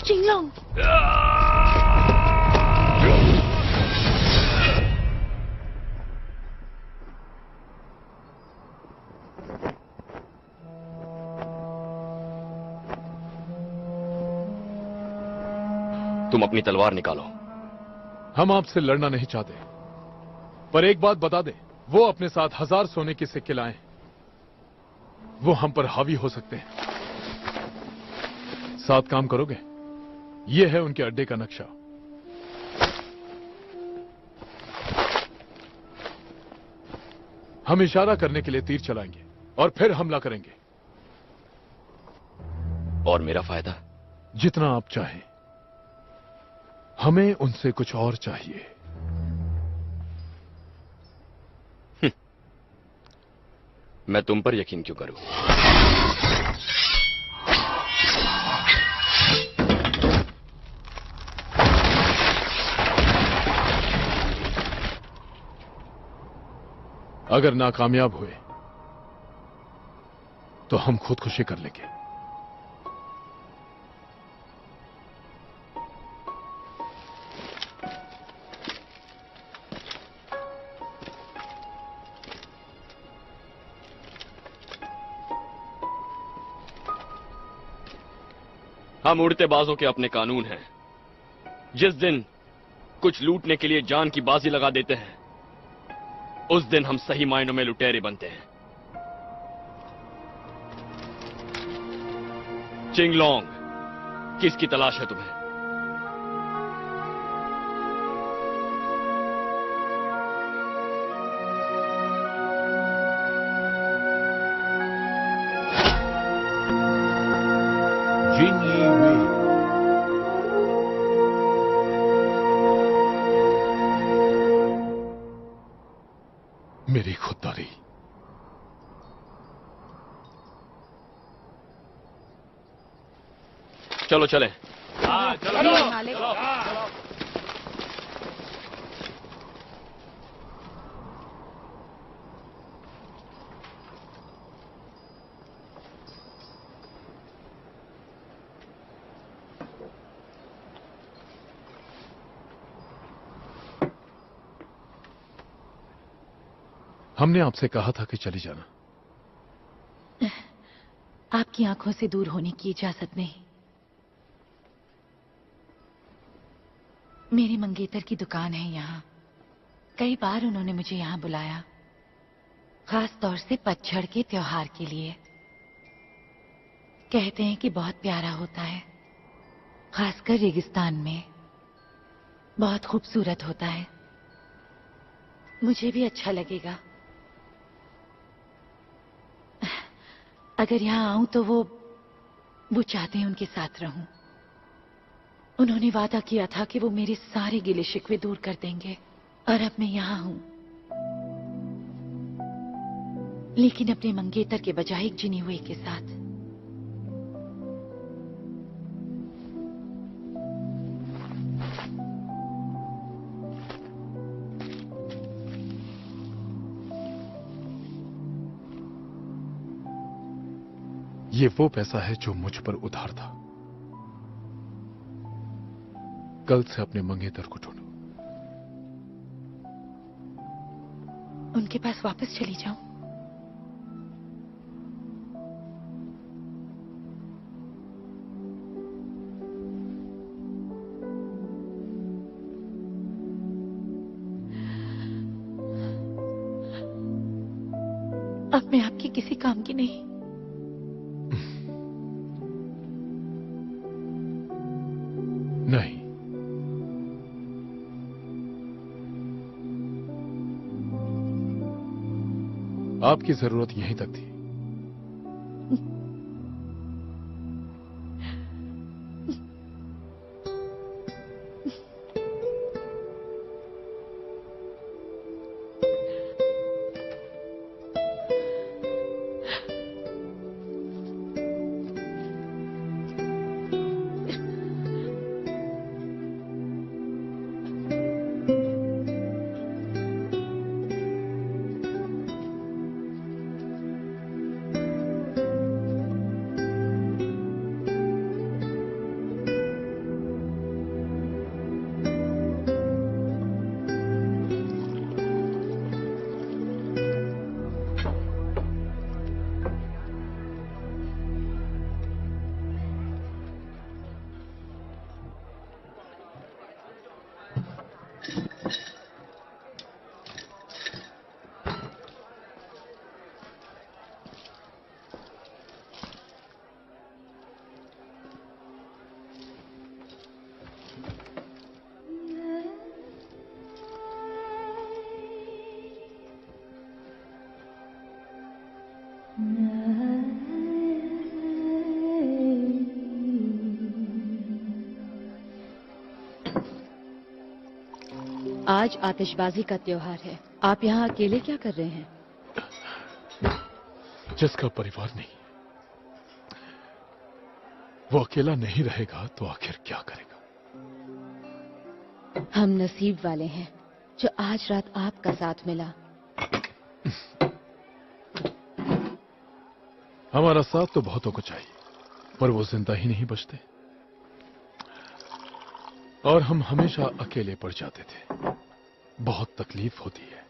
चिंगलोंग, तुम अपनी तलवार निकालो। हम आपसे लड़ना नहीं चाहते, पर एक बात बता दे, वो अपने साथ 1000 सोने के सिक्के लाए, वो हम पर हावी हो सकते हैं। साथ काम करोगे? यह है उनके अड्डे का नक्शा। हम इशारा करने के लिए तीर चलाएंगे और फिर हमला करेंगे। और मेरा फायदा? जितना आप चाहें। हमें उनसे कुछ और चाहिए। मैं तुम पर यकीन क्यों करूं? अगर नाकामयाब हुए तो हम खुदकुशी कर लेंगे। हम उड़ते बाजों के अपने कानून हैं। जिस दिन कुछ लूटने के लिए जान की बाजी लगा देते हैं, उस दिन हम सही मायनों में लुटेरे बनते हैं। चिंगलोंग, किसकी तलाश है तुम्हें? जिन यी वे। मेरी खुददारी। चलो चले। चलो मालिक। हमने आपसे कहा था कि चली जाना। आपकी आंखों से दूर होने की इजाजत नहीं। मेरी मंगेतर की दुकान है यहाँ। कई बार उन्होंने मुझे यहाँ बुलाया, खास तौर से पतझड़ के त्योहार के लिए। कहते हैं कि बहुत प्यारा होता है, खासकर रेगिस्तान में। बहुत खूबसूरत होता है। मुझे भी अच्छा लगेगा। अगर यहाँ आऊं तो वो चाहते हैं उनके साथ रहूं। उन्होंने वादा किया था कि वो मेरे सारे गिले शिकवे दूर कर देंगे, और अब मैं यहाँ हूं, लेकिन अपने मंगेतर के बजाय एक जिनी हुए के साथ। ये वो पैसा है जो मुझ पर उधार था। कल से अपने मंगेतर को ढूंढो। उनके पास वापस चली जाऊं? अब मैं आपकी किसी काम की नहीं। नहीं, आपकी जरूरत यहीं तक थी। आज आतिशबाजी का त्योहार है। आप यहाँ अकेले क्या कर रहे हैं? जिसका परिवार नहीं, वो अकेला नहीं रहेगा तो आखिर क्या करेगा? हम नसीब वाले हैं जो आज रात आपका साथ मिला। हमारा साथ तो बहुतों को चाहिए, पर वो जिंदा ही नहीं बचते और हम हमेशा अकेले पड़ जाते थे। बहुत तकलीफ होती है।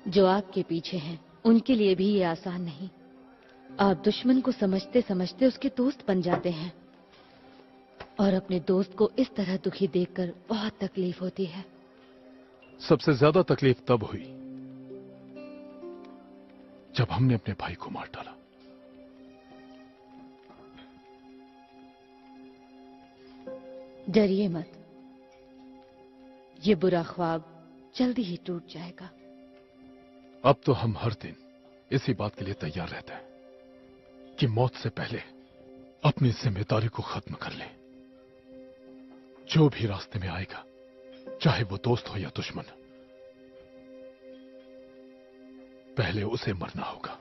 जो आपके पीछे हैं उनके लिए भी ये आसान नहीं। आप दुश्मन को समझते समझते उसके दोस्त बन जाते हैं और अपने दोस्त को इस तरह दुखी देखकर बहुत तकलीफ होती है। सबसे ज्यादा तकलीफ तब हुई जब हमने अपने भाई को मार डाला। डरिए मत, ये बुरा ख्वाब जल्दी ही टूट जाएगा। अब तो हम हर दिन इसी बात के लिए तैयार रहते हैं कि मौत से पहले अपनी जिम्मेदारी को खत्म कर लें। जो भी रास्ते में आएगा, चाहे वो दोस्त हो या दुश्मन, पहले उसे मरना होगा।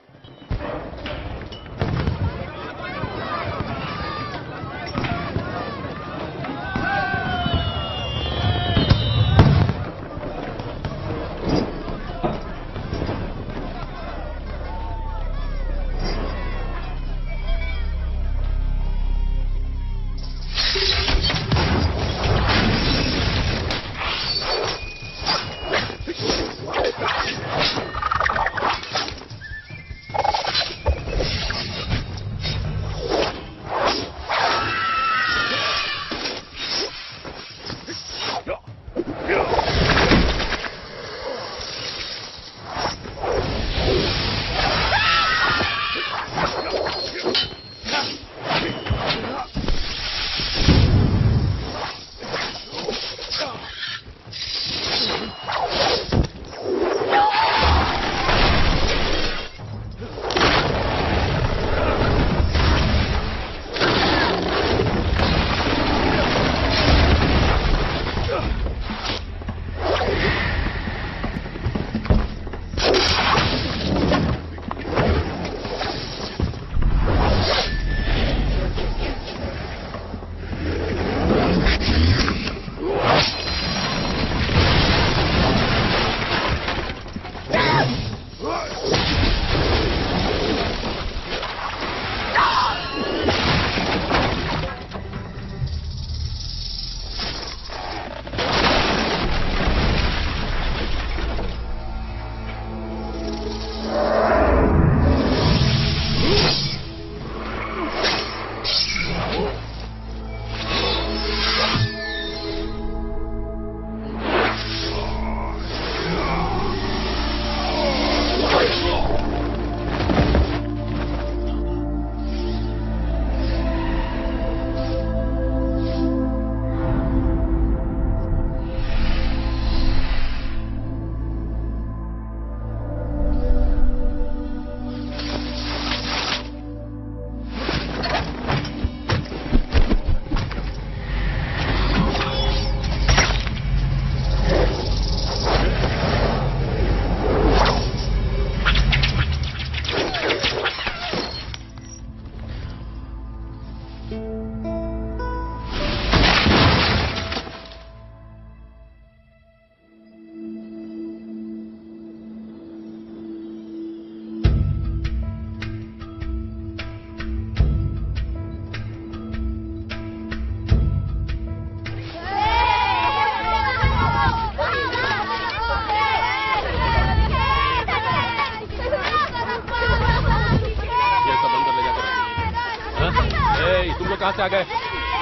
कहां से आ गए?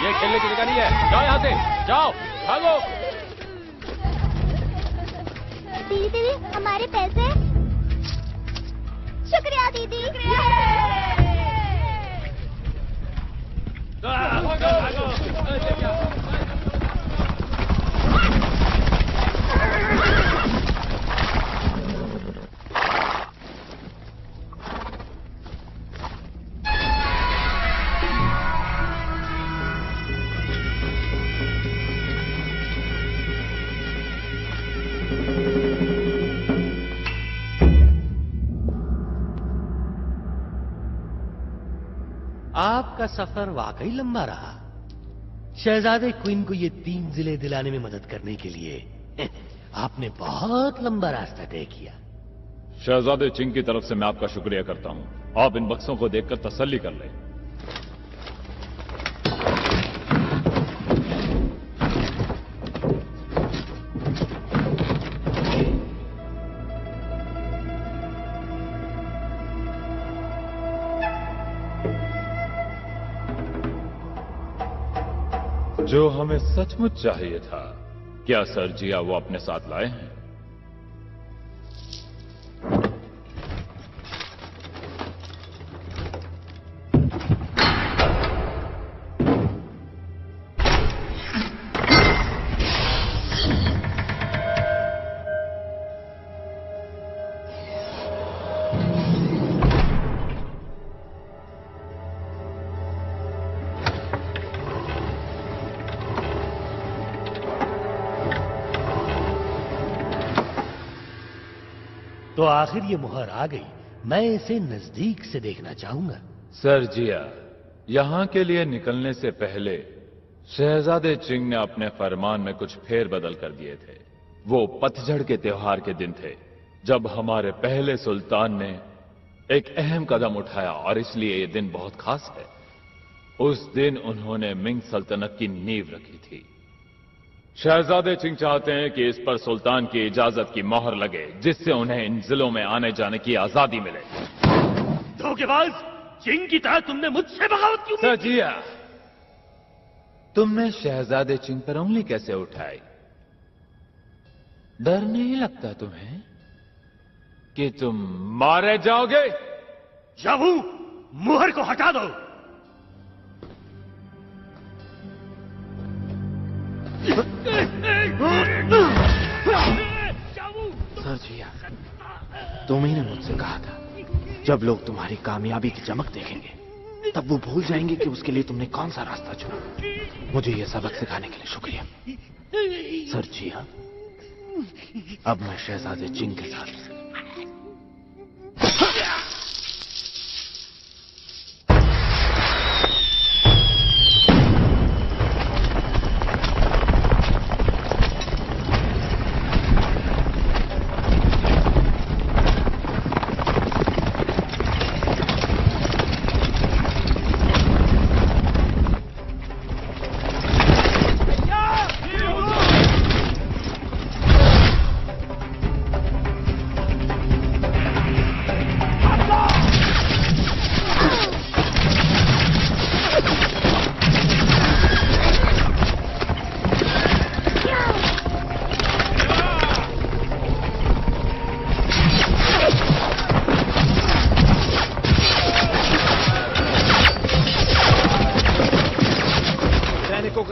ये खेलने की जगह नहीं है, जाओ यहां से, जाओ, भागो। दीदी हमारे पैसे। शुक्रिया दीदी। आपका सफर वाकई लंबा रहा। शहजादे क्वीन को ये 3 जिले दिलाने में मदद करने के लिए आपने बहुत लंबा रास्ता तय किया। शहजादे चिंग की तरफ से मैं आपका शुक्रिया करता हूं। आप इन बक्सों को देखकर तसल्ली कर लें। जो हमें सचमुच चाहिए था, क्या सर जिया वो अपने साथ लाए हैं? तो आखिर ये मुहर आ गई। मैं इसे नजदीक से देखना चाहूंगा। सर जिया, यहां के लिए निकलने से पहले शहजादे चिंग ने अपने फरमान में कुछ फेरबदल कर दिए थे। वो पतझड़ के त्योहार के दिन थे जब हमारे पहले सुल्तान ने एक अहम कदम उठाया और इसलिए ये दिन बहुत खास है। उस दिन उन्होंने मिंग सल्तनत की नींव रखी थी। शहजादे चिंग चाहते हैं कि इस पर सुल्तान की इजाजत की मोहर लगे, जिससे उन्हें इन जिलों में आने जाने की आजादी मिले। धोखेबाज, चिंग की तरह तुमने मुझसे बगावत क्यों की? सजिया, तुमने शहजादे चिंग पर उंगली कैसे उठाई? डर नहीं लगता तुम्हें कि तुम मारे जाओगे? जावू, मुहर को हटा दो। सर जिया, तुम्ही ने मुझसे कहा था जब लोग तुम्हारी कामयाबी की चमक देखेंगे तब वो भूल जाएंगे कि उसके लिए तुमने कौन सा रास्ता चुना। मुझे यह सबक सिखाने के लिए शुक्रिया सर जिया। अब मैं शहजादे चिंग के साथ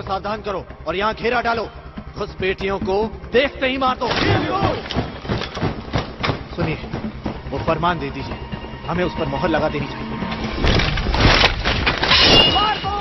सावधान करो और यहाँ घेरा डालो। घुसपैठियों को देखते ही मार दो। सुनिए, वो फरमान दे दीजिए, हमें उस पर मोहर लगा देनी चाहिए। मार दो!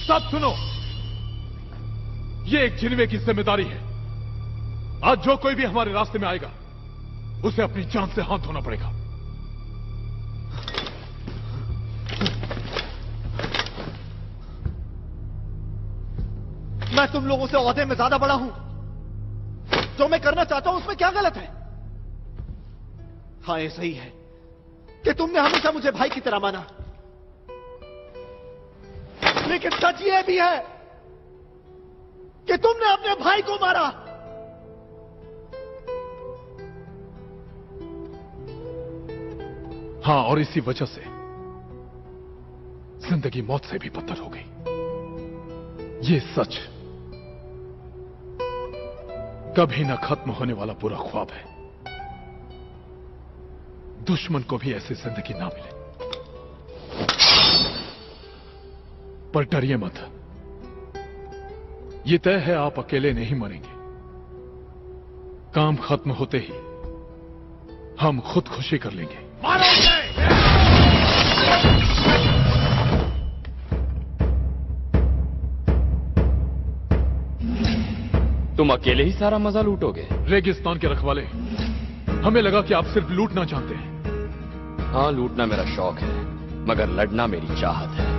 सब सुनो, ये एक जिन्वे की जिम्मेदारी है। आज जो कोई भी हमारे रास्ते में आएगा उसे अपनी जान से हाथ धोना पड़ेगा। मैं तुम लोगों से ओहदे में ज्यादा बड़ा हूं। जो मैं करना चाहता हूं उसमें क्या गलत है? हाँ, ये सही है कि तुमने हमेशा मुझे भाई की तरह माना, लेकिन सच ये भी है कि तुमने अपने भाई को मारा। हाँ, और इसी वजह से जिंदगी मौत से भी बदतर हो गई। ये सच कभी न खत्म होने वाला बुरा ख्वाब है। दुश्मन को भी ऐसी जिंदगी ना मिले। पर डरिए मत, ये तय है आप अकेले नहीं मरेंगे। काम खत्म होते ही हम खुदकुशी कर लेंगे। तुम अकेले ही सारा मजा लूटोगे? रेगिस्तान के रखवाले, हमें लगा कि आप सिर्फ लूटना चाहते हैं। हाँ, लूटना मेरा शौक है, मगर लड़ना मेरी चाहत है।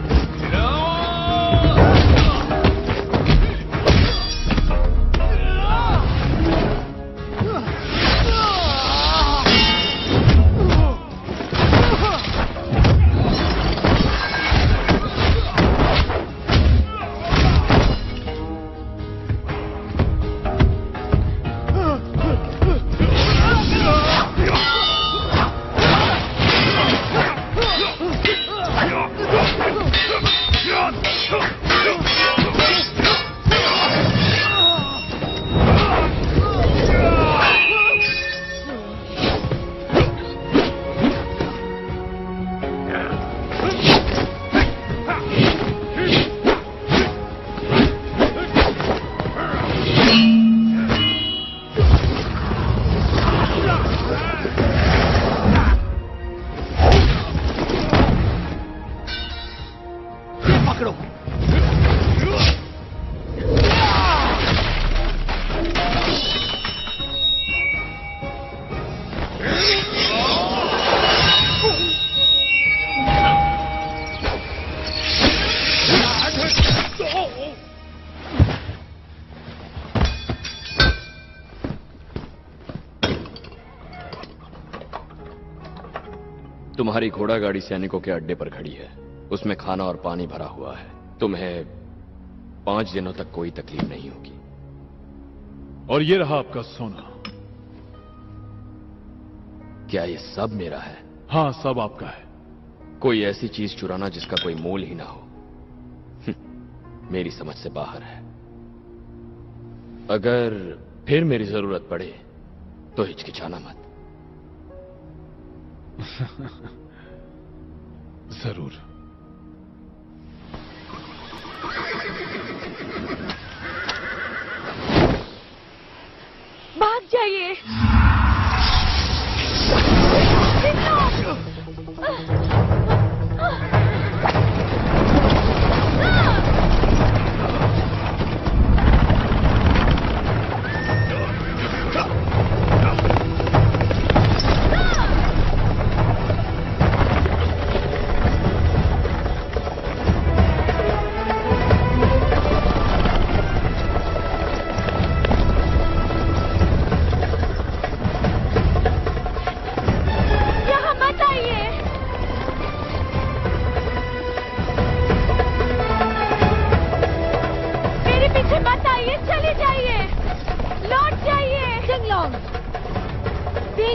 तुम्हारी घोड़ा गाड़ी सैनिकों के अड्डे पर खड़ी है। उसमें खाना और पानी भरा हुआ है। तुम्हें 5 दिनों तक कोई तकलीफ नहीं होगी। और ये रहा आपका सोना। क्या ये सब मेरा है? हाँ, सब आपका है। कोई ऐसी चीज चुराना जिसका कोई मोल ही ना हो, मेरी समझ से बाहर है। अगर फिर मेरी जरूरत पड़े तो हिचकिचाना मत। जरूर। भाग जाइए।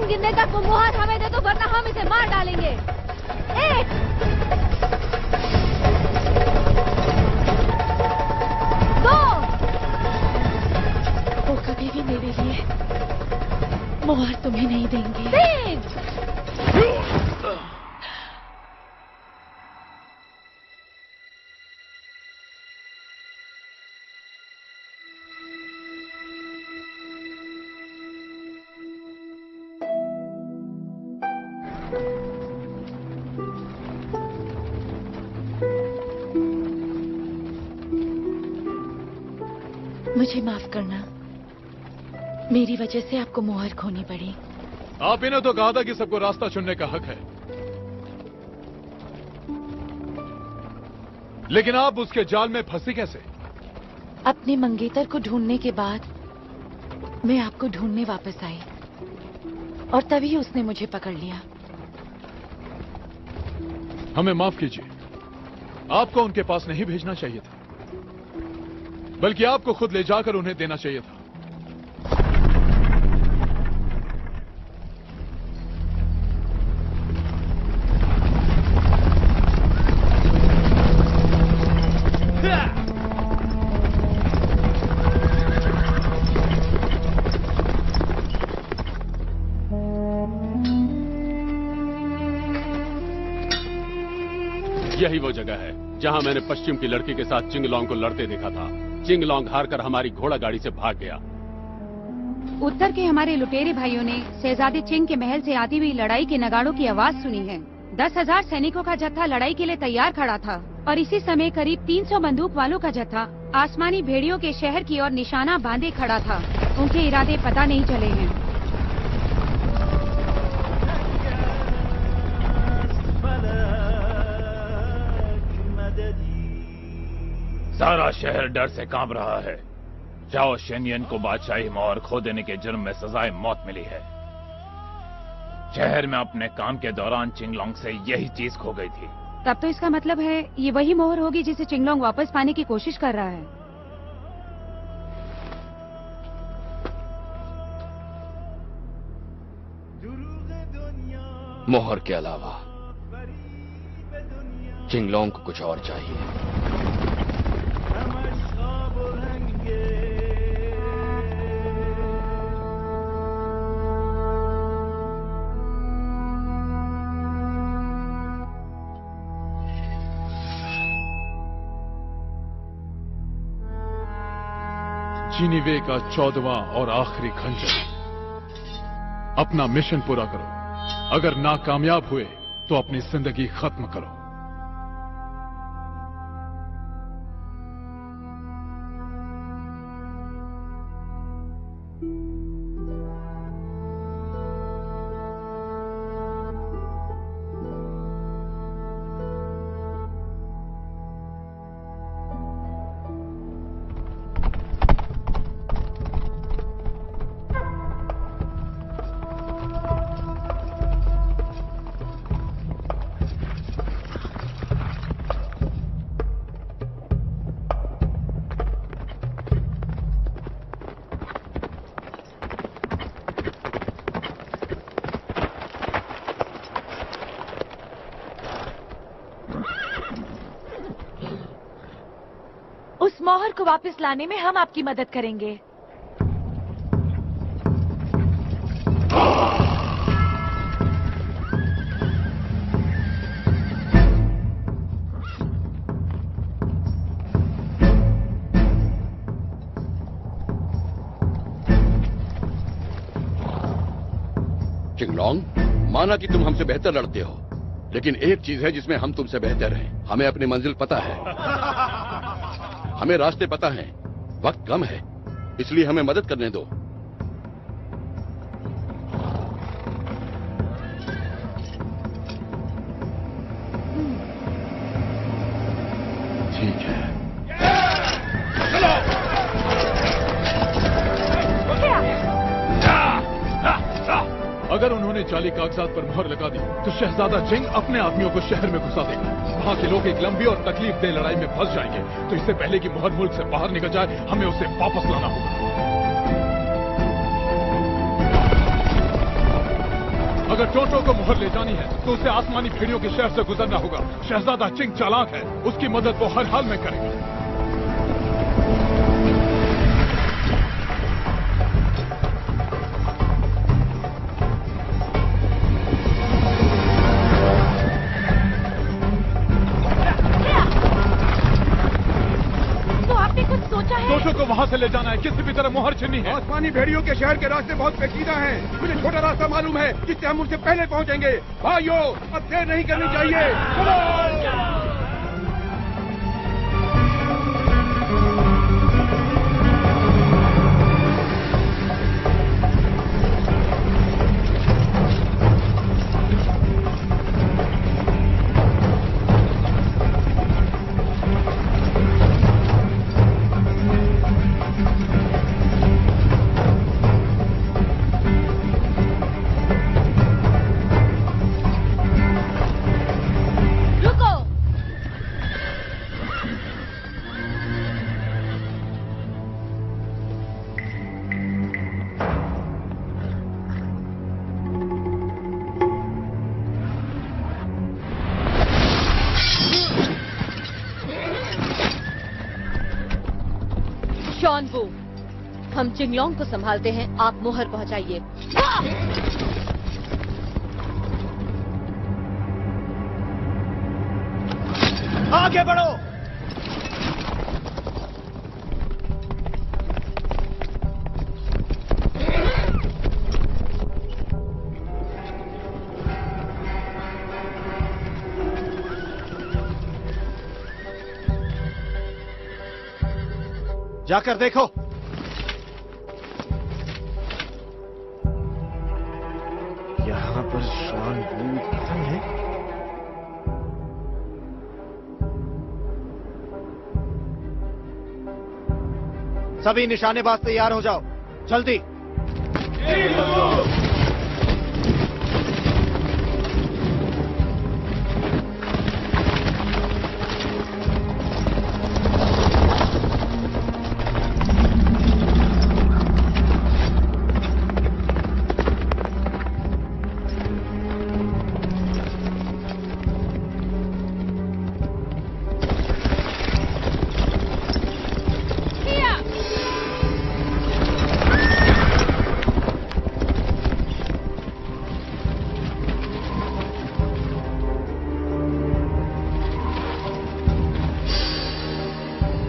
गिरने का मुहार हमें दे दो, वरना हम इसे मार डालेंगे। 1 2 वो कभी भी मेरे लिए मुहार तुम्हें नहीं देंगे। 3 मुझे माफ करना, मेरी वजह से आपको मोहर खोनी पड़ी। आप इन्हें तो कहा था कि सबको रास्ता चुनने का हक है, लेकिन आप उसके जाल में फंसी कैसे? अपने मंगेतर को ढूंढने के बाद मैं आपको ढूंढने वापस आई और तभी उसने मुझे पकड़ लिया। हमें माफ कीजिए, आपको उनके पास नहीं भेजना चाहिए था, बल्कि आपको खुद ले जाकर उन्हें देना चाहिए था। यही वो जगह है जहां मैंने पश्चिम की लड़की के साथ चिंगलोंग को लड़ते देखा था। चिंगलोंग हारकर हमारी घोड़ा गाड़ी से भाग गया। उत्तर के हमारे लुटेरे भाइयों ने शहजादे चिंग के महल से आती हुई लड़ाई के नगाड़ों की आवाज सुनी है। 10,000 सैनिकों का जत्था लड़ाई के लिए तैयार खड़ा था और इसी समय करीब 300 बंदूक वालों का जत्था आसमानी भेड़ियों के शहर की ओर निशाना बांधे खड़ा था। उनके इरादे पता नहीं चले हैं। सारा शहर डर से कांप रहा है। चाओ शेनियन को बादशाही मोहर खो देने के जुर्म में सजाए मौत मिली है। शहर में अपने काम के दौरान चिंगलोंग से यही चीज खो गई थी। तब तो इसका मतलब है ये वही मोहर होगी जिसे चिंगलोंग वापस पाने की कोशिश कर रहा है। मोहर के अलावा चिंगलोंग को कुछ और चाहिए। चीनीवे का 14वां और आखिरी खंजर। अपना मिशन पूरा करो। अगर नाकामयाब हुए तो अपनी जिंदगी खत्म करो। उस मोहर को वापस लाने में हम आपकी मदद करेंगे। चिंगलोंग, माना कि तुम हमसे बेहतर लड़ते हो, लेकिन एक चीज है जिसमें हम तुमसे बेहतर हैं। हमें अपनी मंजिल पता है, हमें रास्ते पता हैं, वक्त कम है, इसलिए हमें मदद करने दो। ठीक है, अगर उन्होंने जाली कागजात पर मोहर लगा दी तो शहजादा चिंग अपने आदमियों को शहर में घुसा देगा। वहां के लोग एक लंबी और तकलीफदेह लड़ाई में फंस जाएंगे। तो इससे पहले कि मोहर मुल्क से बाहर निकल जाए, हमें उसे वापस लाना होगा। अगर टोटो को मोहर ले जानी है तो उसे आसमानी भेड़ियों के शहर से गुजरना होगा। शहजादा चिंग चालाक है, उसकी मदद वो हर हाल में करेगा। टोटो को वहां से ले जाना है, किसी भी तरह मोहर छीननी है। आसमानी भेड़ियों के शहर के रास्ते बहुत पेचीदा हैं। मुझे छोटा रास्ता मालूम है जिससे हम उनसे पहले पहुंचेंगे। भाइयों, अब देर नहीं करनी चाहिए। चलो! हम चिंगलोंग को संभालते हैं, आप मोहर पहुंचाइए। आगे बढ़ो। जाकर देखो। यहाँ पर श्वान बू खत्म है। सभी निशानेबाज तैयार हो जाओ, जल्दी।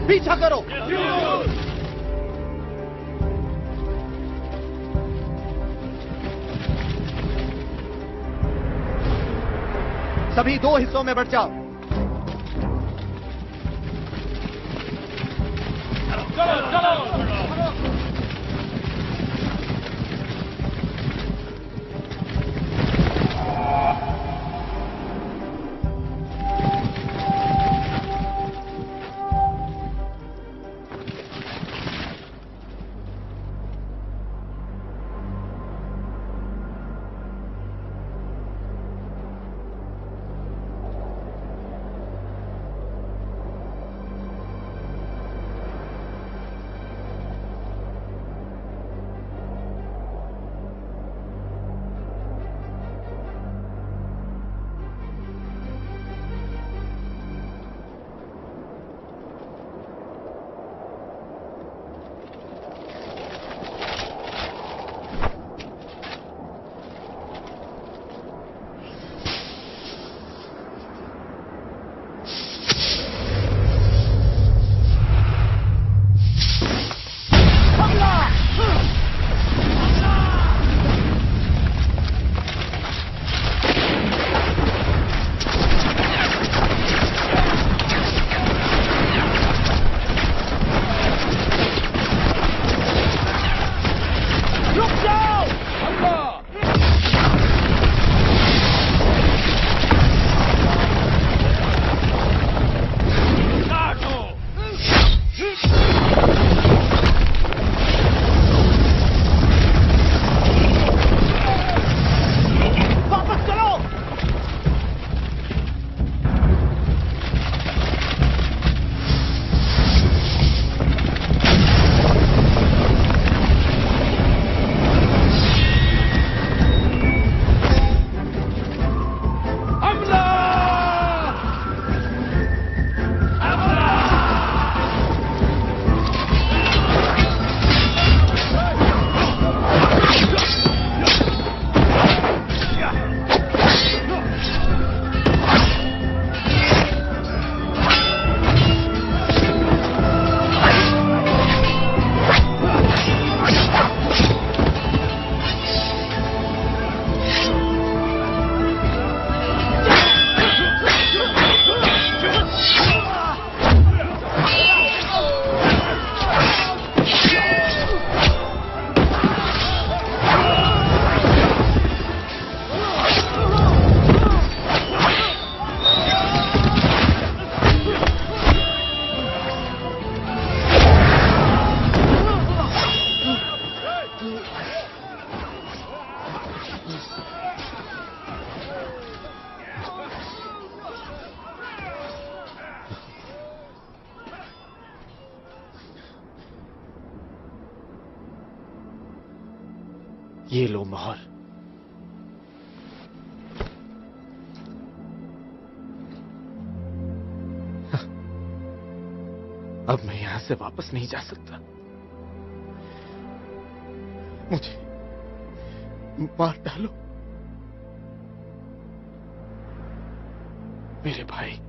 पीछा करो। सभी दो हिस्सों में बट जाओ। चलो चलो। ये लो मोहर। अब मैं यहां से वापस नहीं जा सकता। मुझे मार डालो मेरे भाई।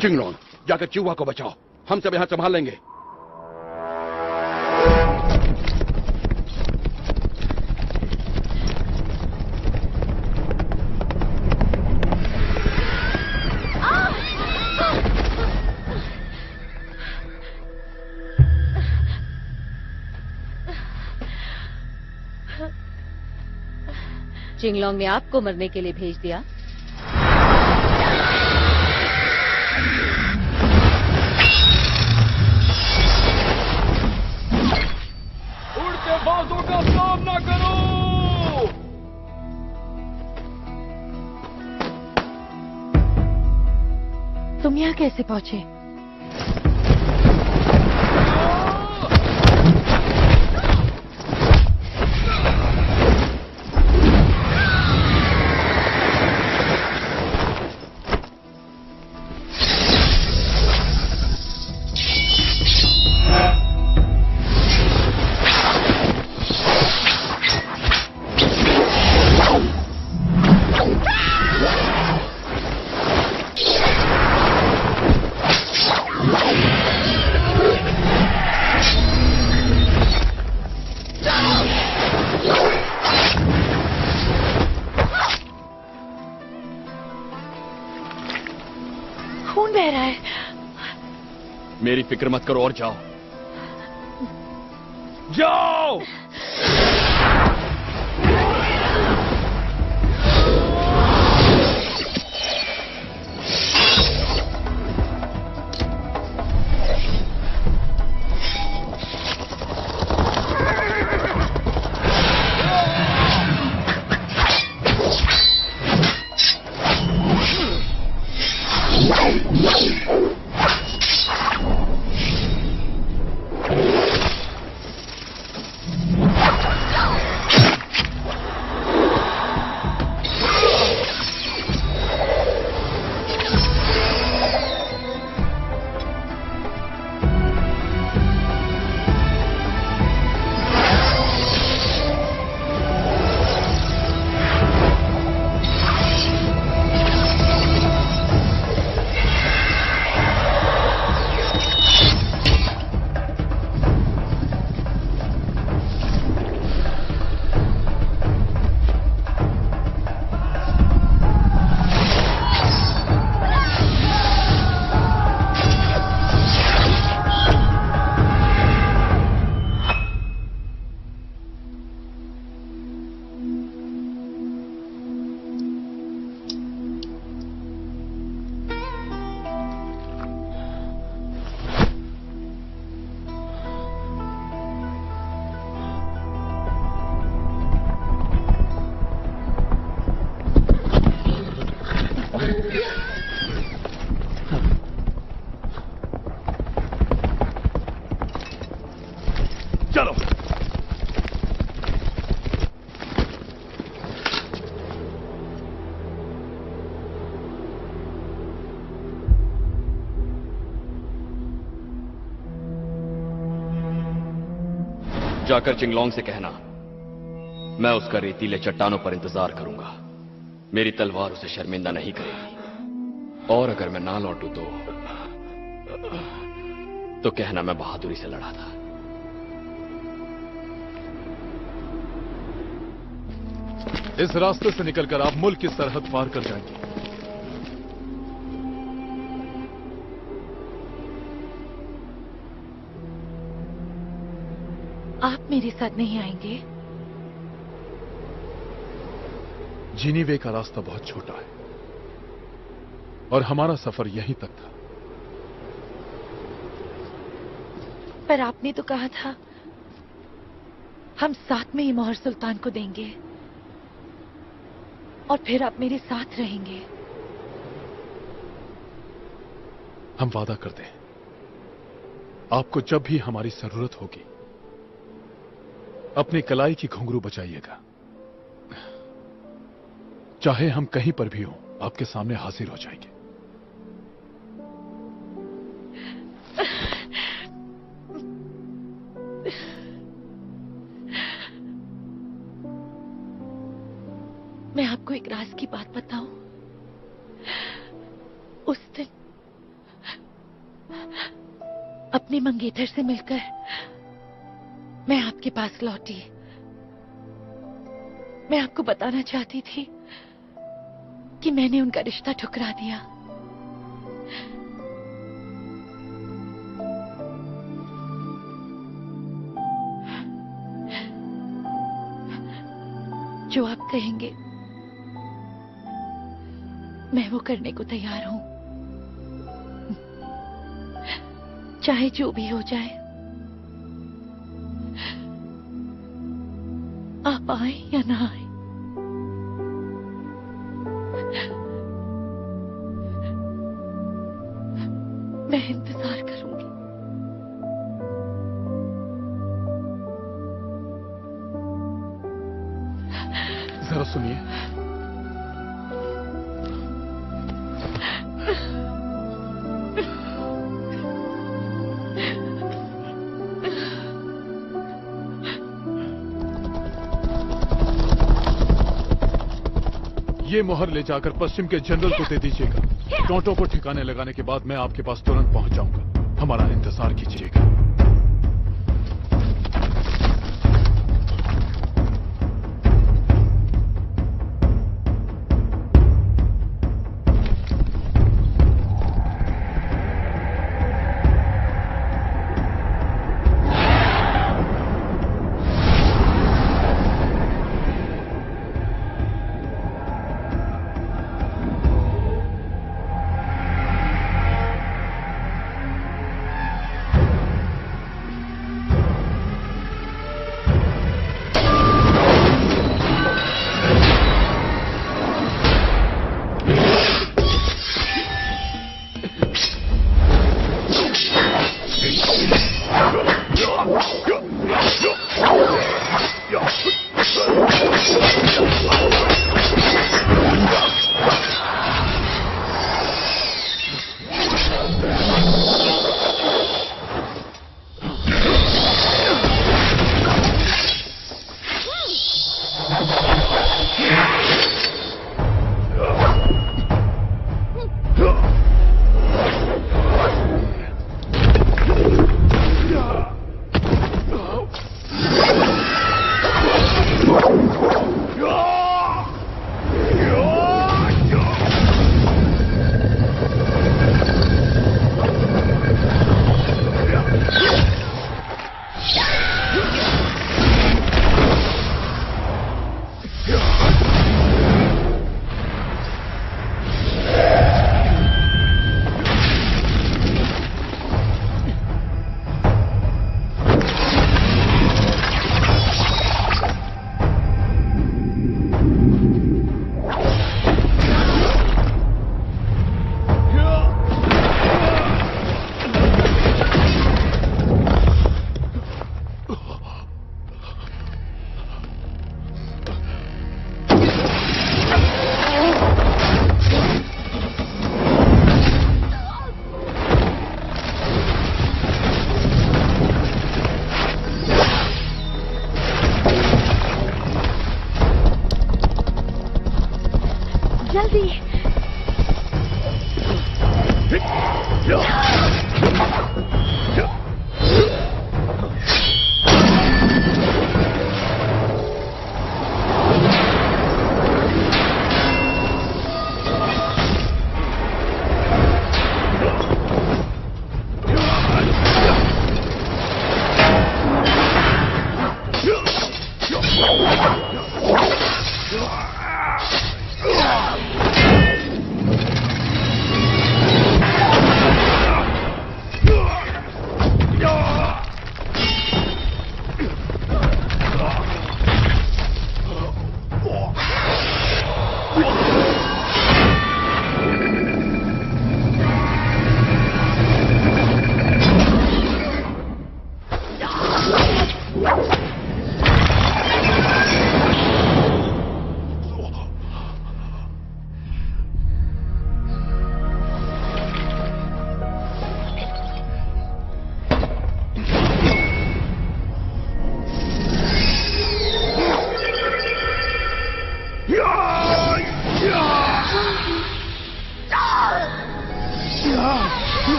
चिंगलॉन्ग, जाकर चिहुआ को बचाओ, हम सब यहां संभाल लेंगे। चिंगलॉन्ग ने आपको मरने के लिए भेज दिया। उड़ते बाजों का सामना करो। तुम यहाँ कैसे पहुंचे? खून बह रहा है। मेरी फिक्र मत करो और जाओ। जाओ। चलो। जाकर चिंगलॉन्ग से कहना मैं उसका रेतीले चट्टानों पर इंतजार करूंगा। मेरी तलवार उसे शर्मिंदा नहीं करेगी। और अगर मैं ना लौटूं तो कहना मैं बहादुरी से लड़ा था। इस रास्ते से निकलकर आप मुल्क की सरहद पार कर जाएंगे। आप मेरे साथ नहीं आएंगे? जिनीवे का रास्ता बहुत छोटा है और हमारा सफर यहीं तक था। पर आपने तो कहा था हम साथ में ही मोहर सुल्तान को देंगे और फिर आप मेरे साथ रहेंगे। हम वादा करते हैं, आपको जब भी हमारी जरूरत होगी अपनी कलाई की घुंघरू बचाइएगा। चाहे हम कहीं पर भी हों, आपके सामने हाजिर हो जाएंगे। मैं आपको एक राज की बात बताऊं। उस दिन अपने मंगेतर से मिलकर मैं आपके पास लौटी। मैं आपको बताना चाहती थी कि मैंने उनका रिश्ता ठुकरा दिया। जो आप कहेंगे मैं वो करने को तैयार हूं, चाहे जो भी हो जाए। आप आए या ना आए, मैं इंतजार करूंगी। जरा सुनिए। ये मोहर ले जाकर पश्चिम के जनरल को दे दीजिएगा। टोंटो को ठिकाने लगाने के बाद मैं आपके पास तुरंत पहुंच जाऊंगा। हमारा इंतजार कीजिएगा।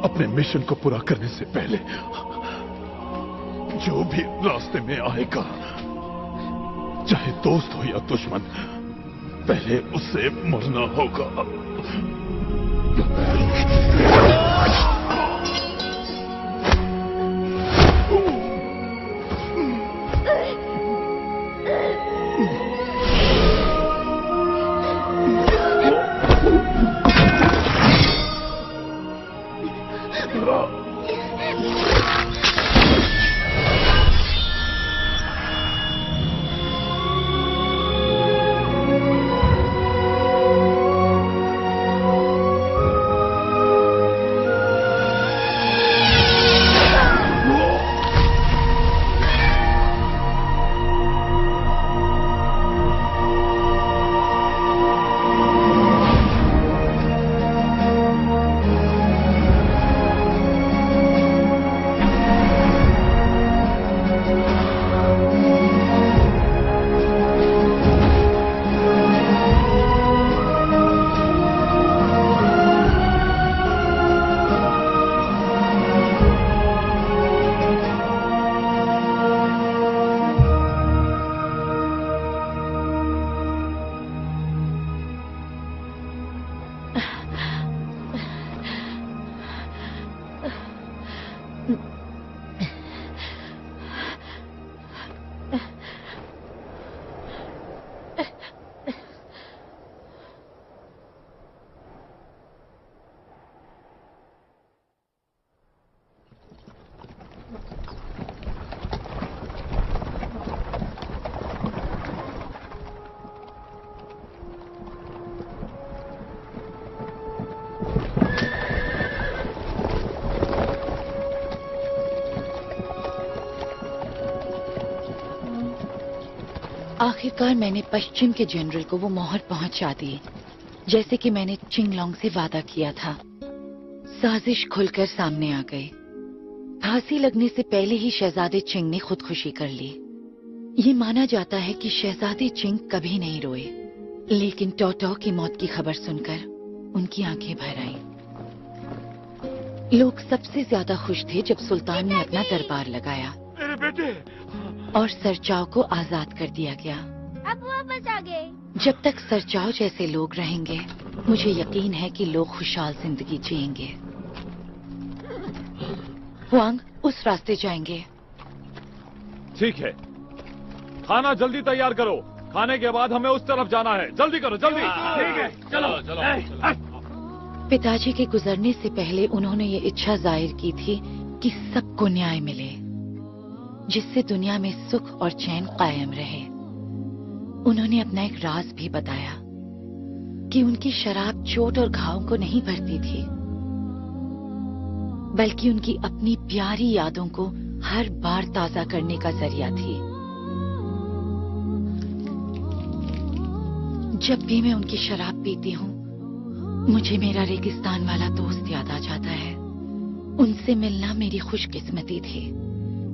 अपने मिशन को पूरा करने से पहले जो भी रास्ते में आएगा, चाहे दोस्त हो या दुश्मन, पहले उससे मरना होगा। आखिरकार मैंने पश्चिम के जनरल को वो मोहर पहुंचा दी, जैसे कि मैंने चिंगलोंग से वादा किया था। साजिश खुलकर सामने आ गई। फांसी लगने से पहले ही शहजादे चिंग ने खुदकुशी कर ली। ये माना जाता है कि शहजादे चिंग कभी नहीं रोए, लेकिन टोटो की मौत की खबर सुनकर उनकी आंखें भर आईं। लोग सबसे ज्यादा खुश थे जब सुल्तान ने अपना दरबार लगाया मेरे बेटे और सरचाव को आजाद कर दिया गया। अब वापस आ गए। जब तक सरचाव जैसे लोग रहेंगे, मुझे यकीन है कि लोग खुशहाल जिंदगी जिएंगे। हुआंग, उस रास्ते जाएंगे। ठीक है, खाना जल्दी तैयार करो। खाने के बाद हमें उस तरफ जाना है। जल्दी करो, जल्दी। ठीक है, चलो चलो। पिताजी के गुजरने से पहले उन्होंने ये इच्छा जाहिर की थी कि सबको न्याय मिले, जिससे दुनिया में सुख और चैन कायम रहे। उन्होंने अपना एक राज भी बताया कि उनकी शराब चोट और घाव को नहीं भरती थी, बल्कि उनकी अपनी प्यारी यादों को हर बार ताजा करने का जरिया थी। जब भी मैं उनकी शराब पीती हूँ, मुझे मेरा रेगिस्तान वाला दोस्त याद आ जाता है। उनसे मिलना मेरी खुशकिस्मती थी,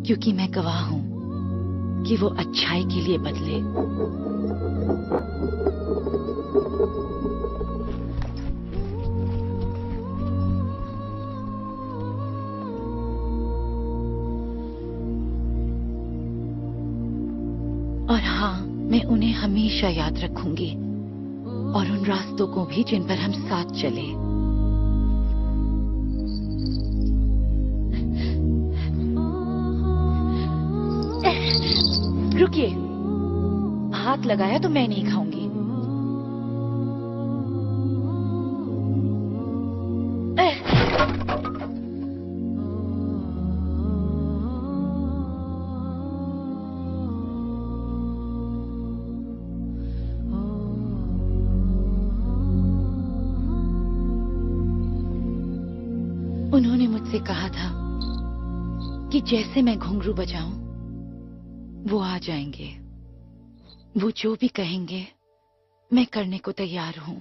क्योंकि मैं गवाह हूँ कि वो अच्छाई के लिए बदले। और हाँ, मैं उन्हें हमेशा याद रखूंगी, और उन रास्तों को भी जिन पर हम साथ चले। रुकिए, हाथ लगाया तो मैं नहीं खाऊंगी। उन्होंने मुझसे कहा था कि जैसे मैं घुंघरू बजाऊं वो आ जाएंगे। वो जो भी कहेंगे मैं करने को तैयार हूं।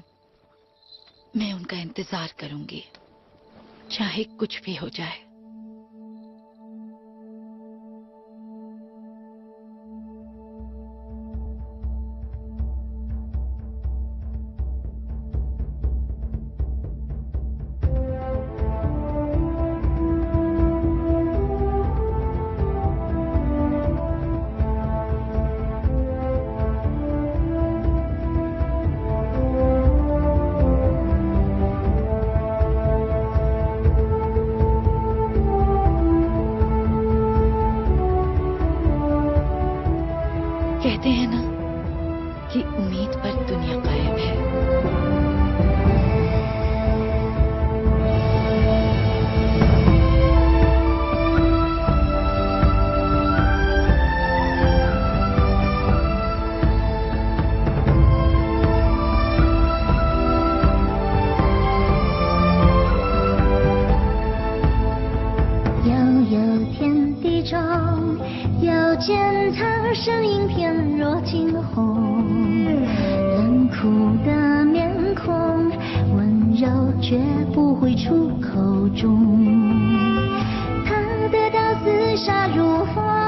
मैं उनका इंतजार करूंगी, चाहे कुछ भी हो जाए। कहते हैं ना कि उम्मीद पर दुनिया कायम है।悠悠天地中，有间苍生影片若惊鸿，冷酷的面孔，温柔却不会出口中。他的刀似杀如风。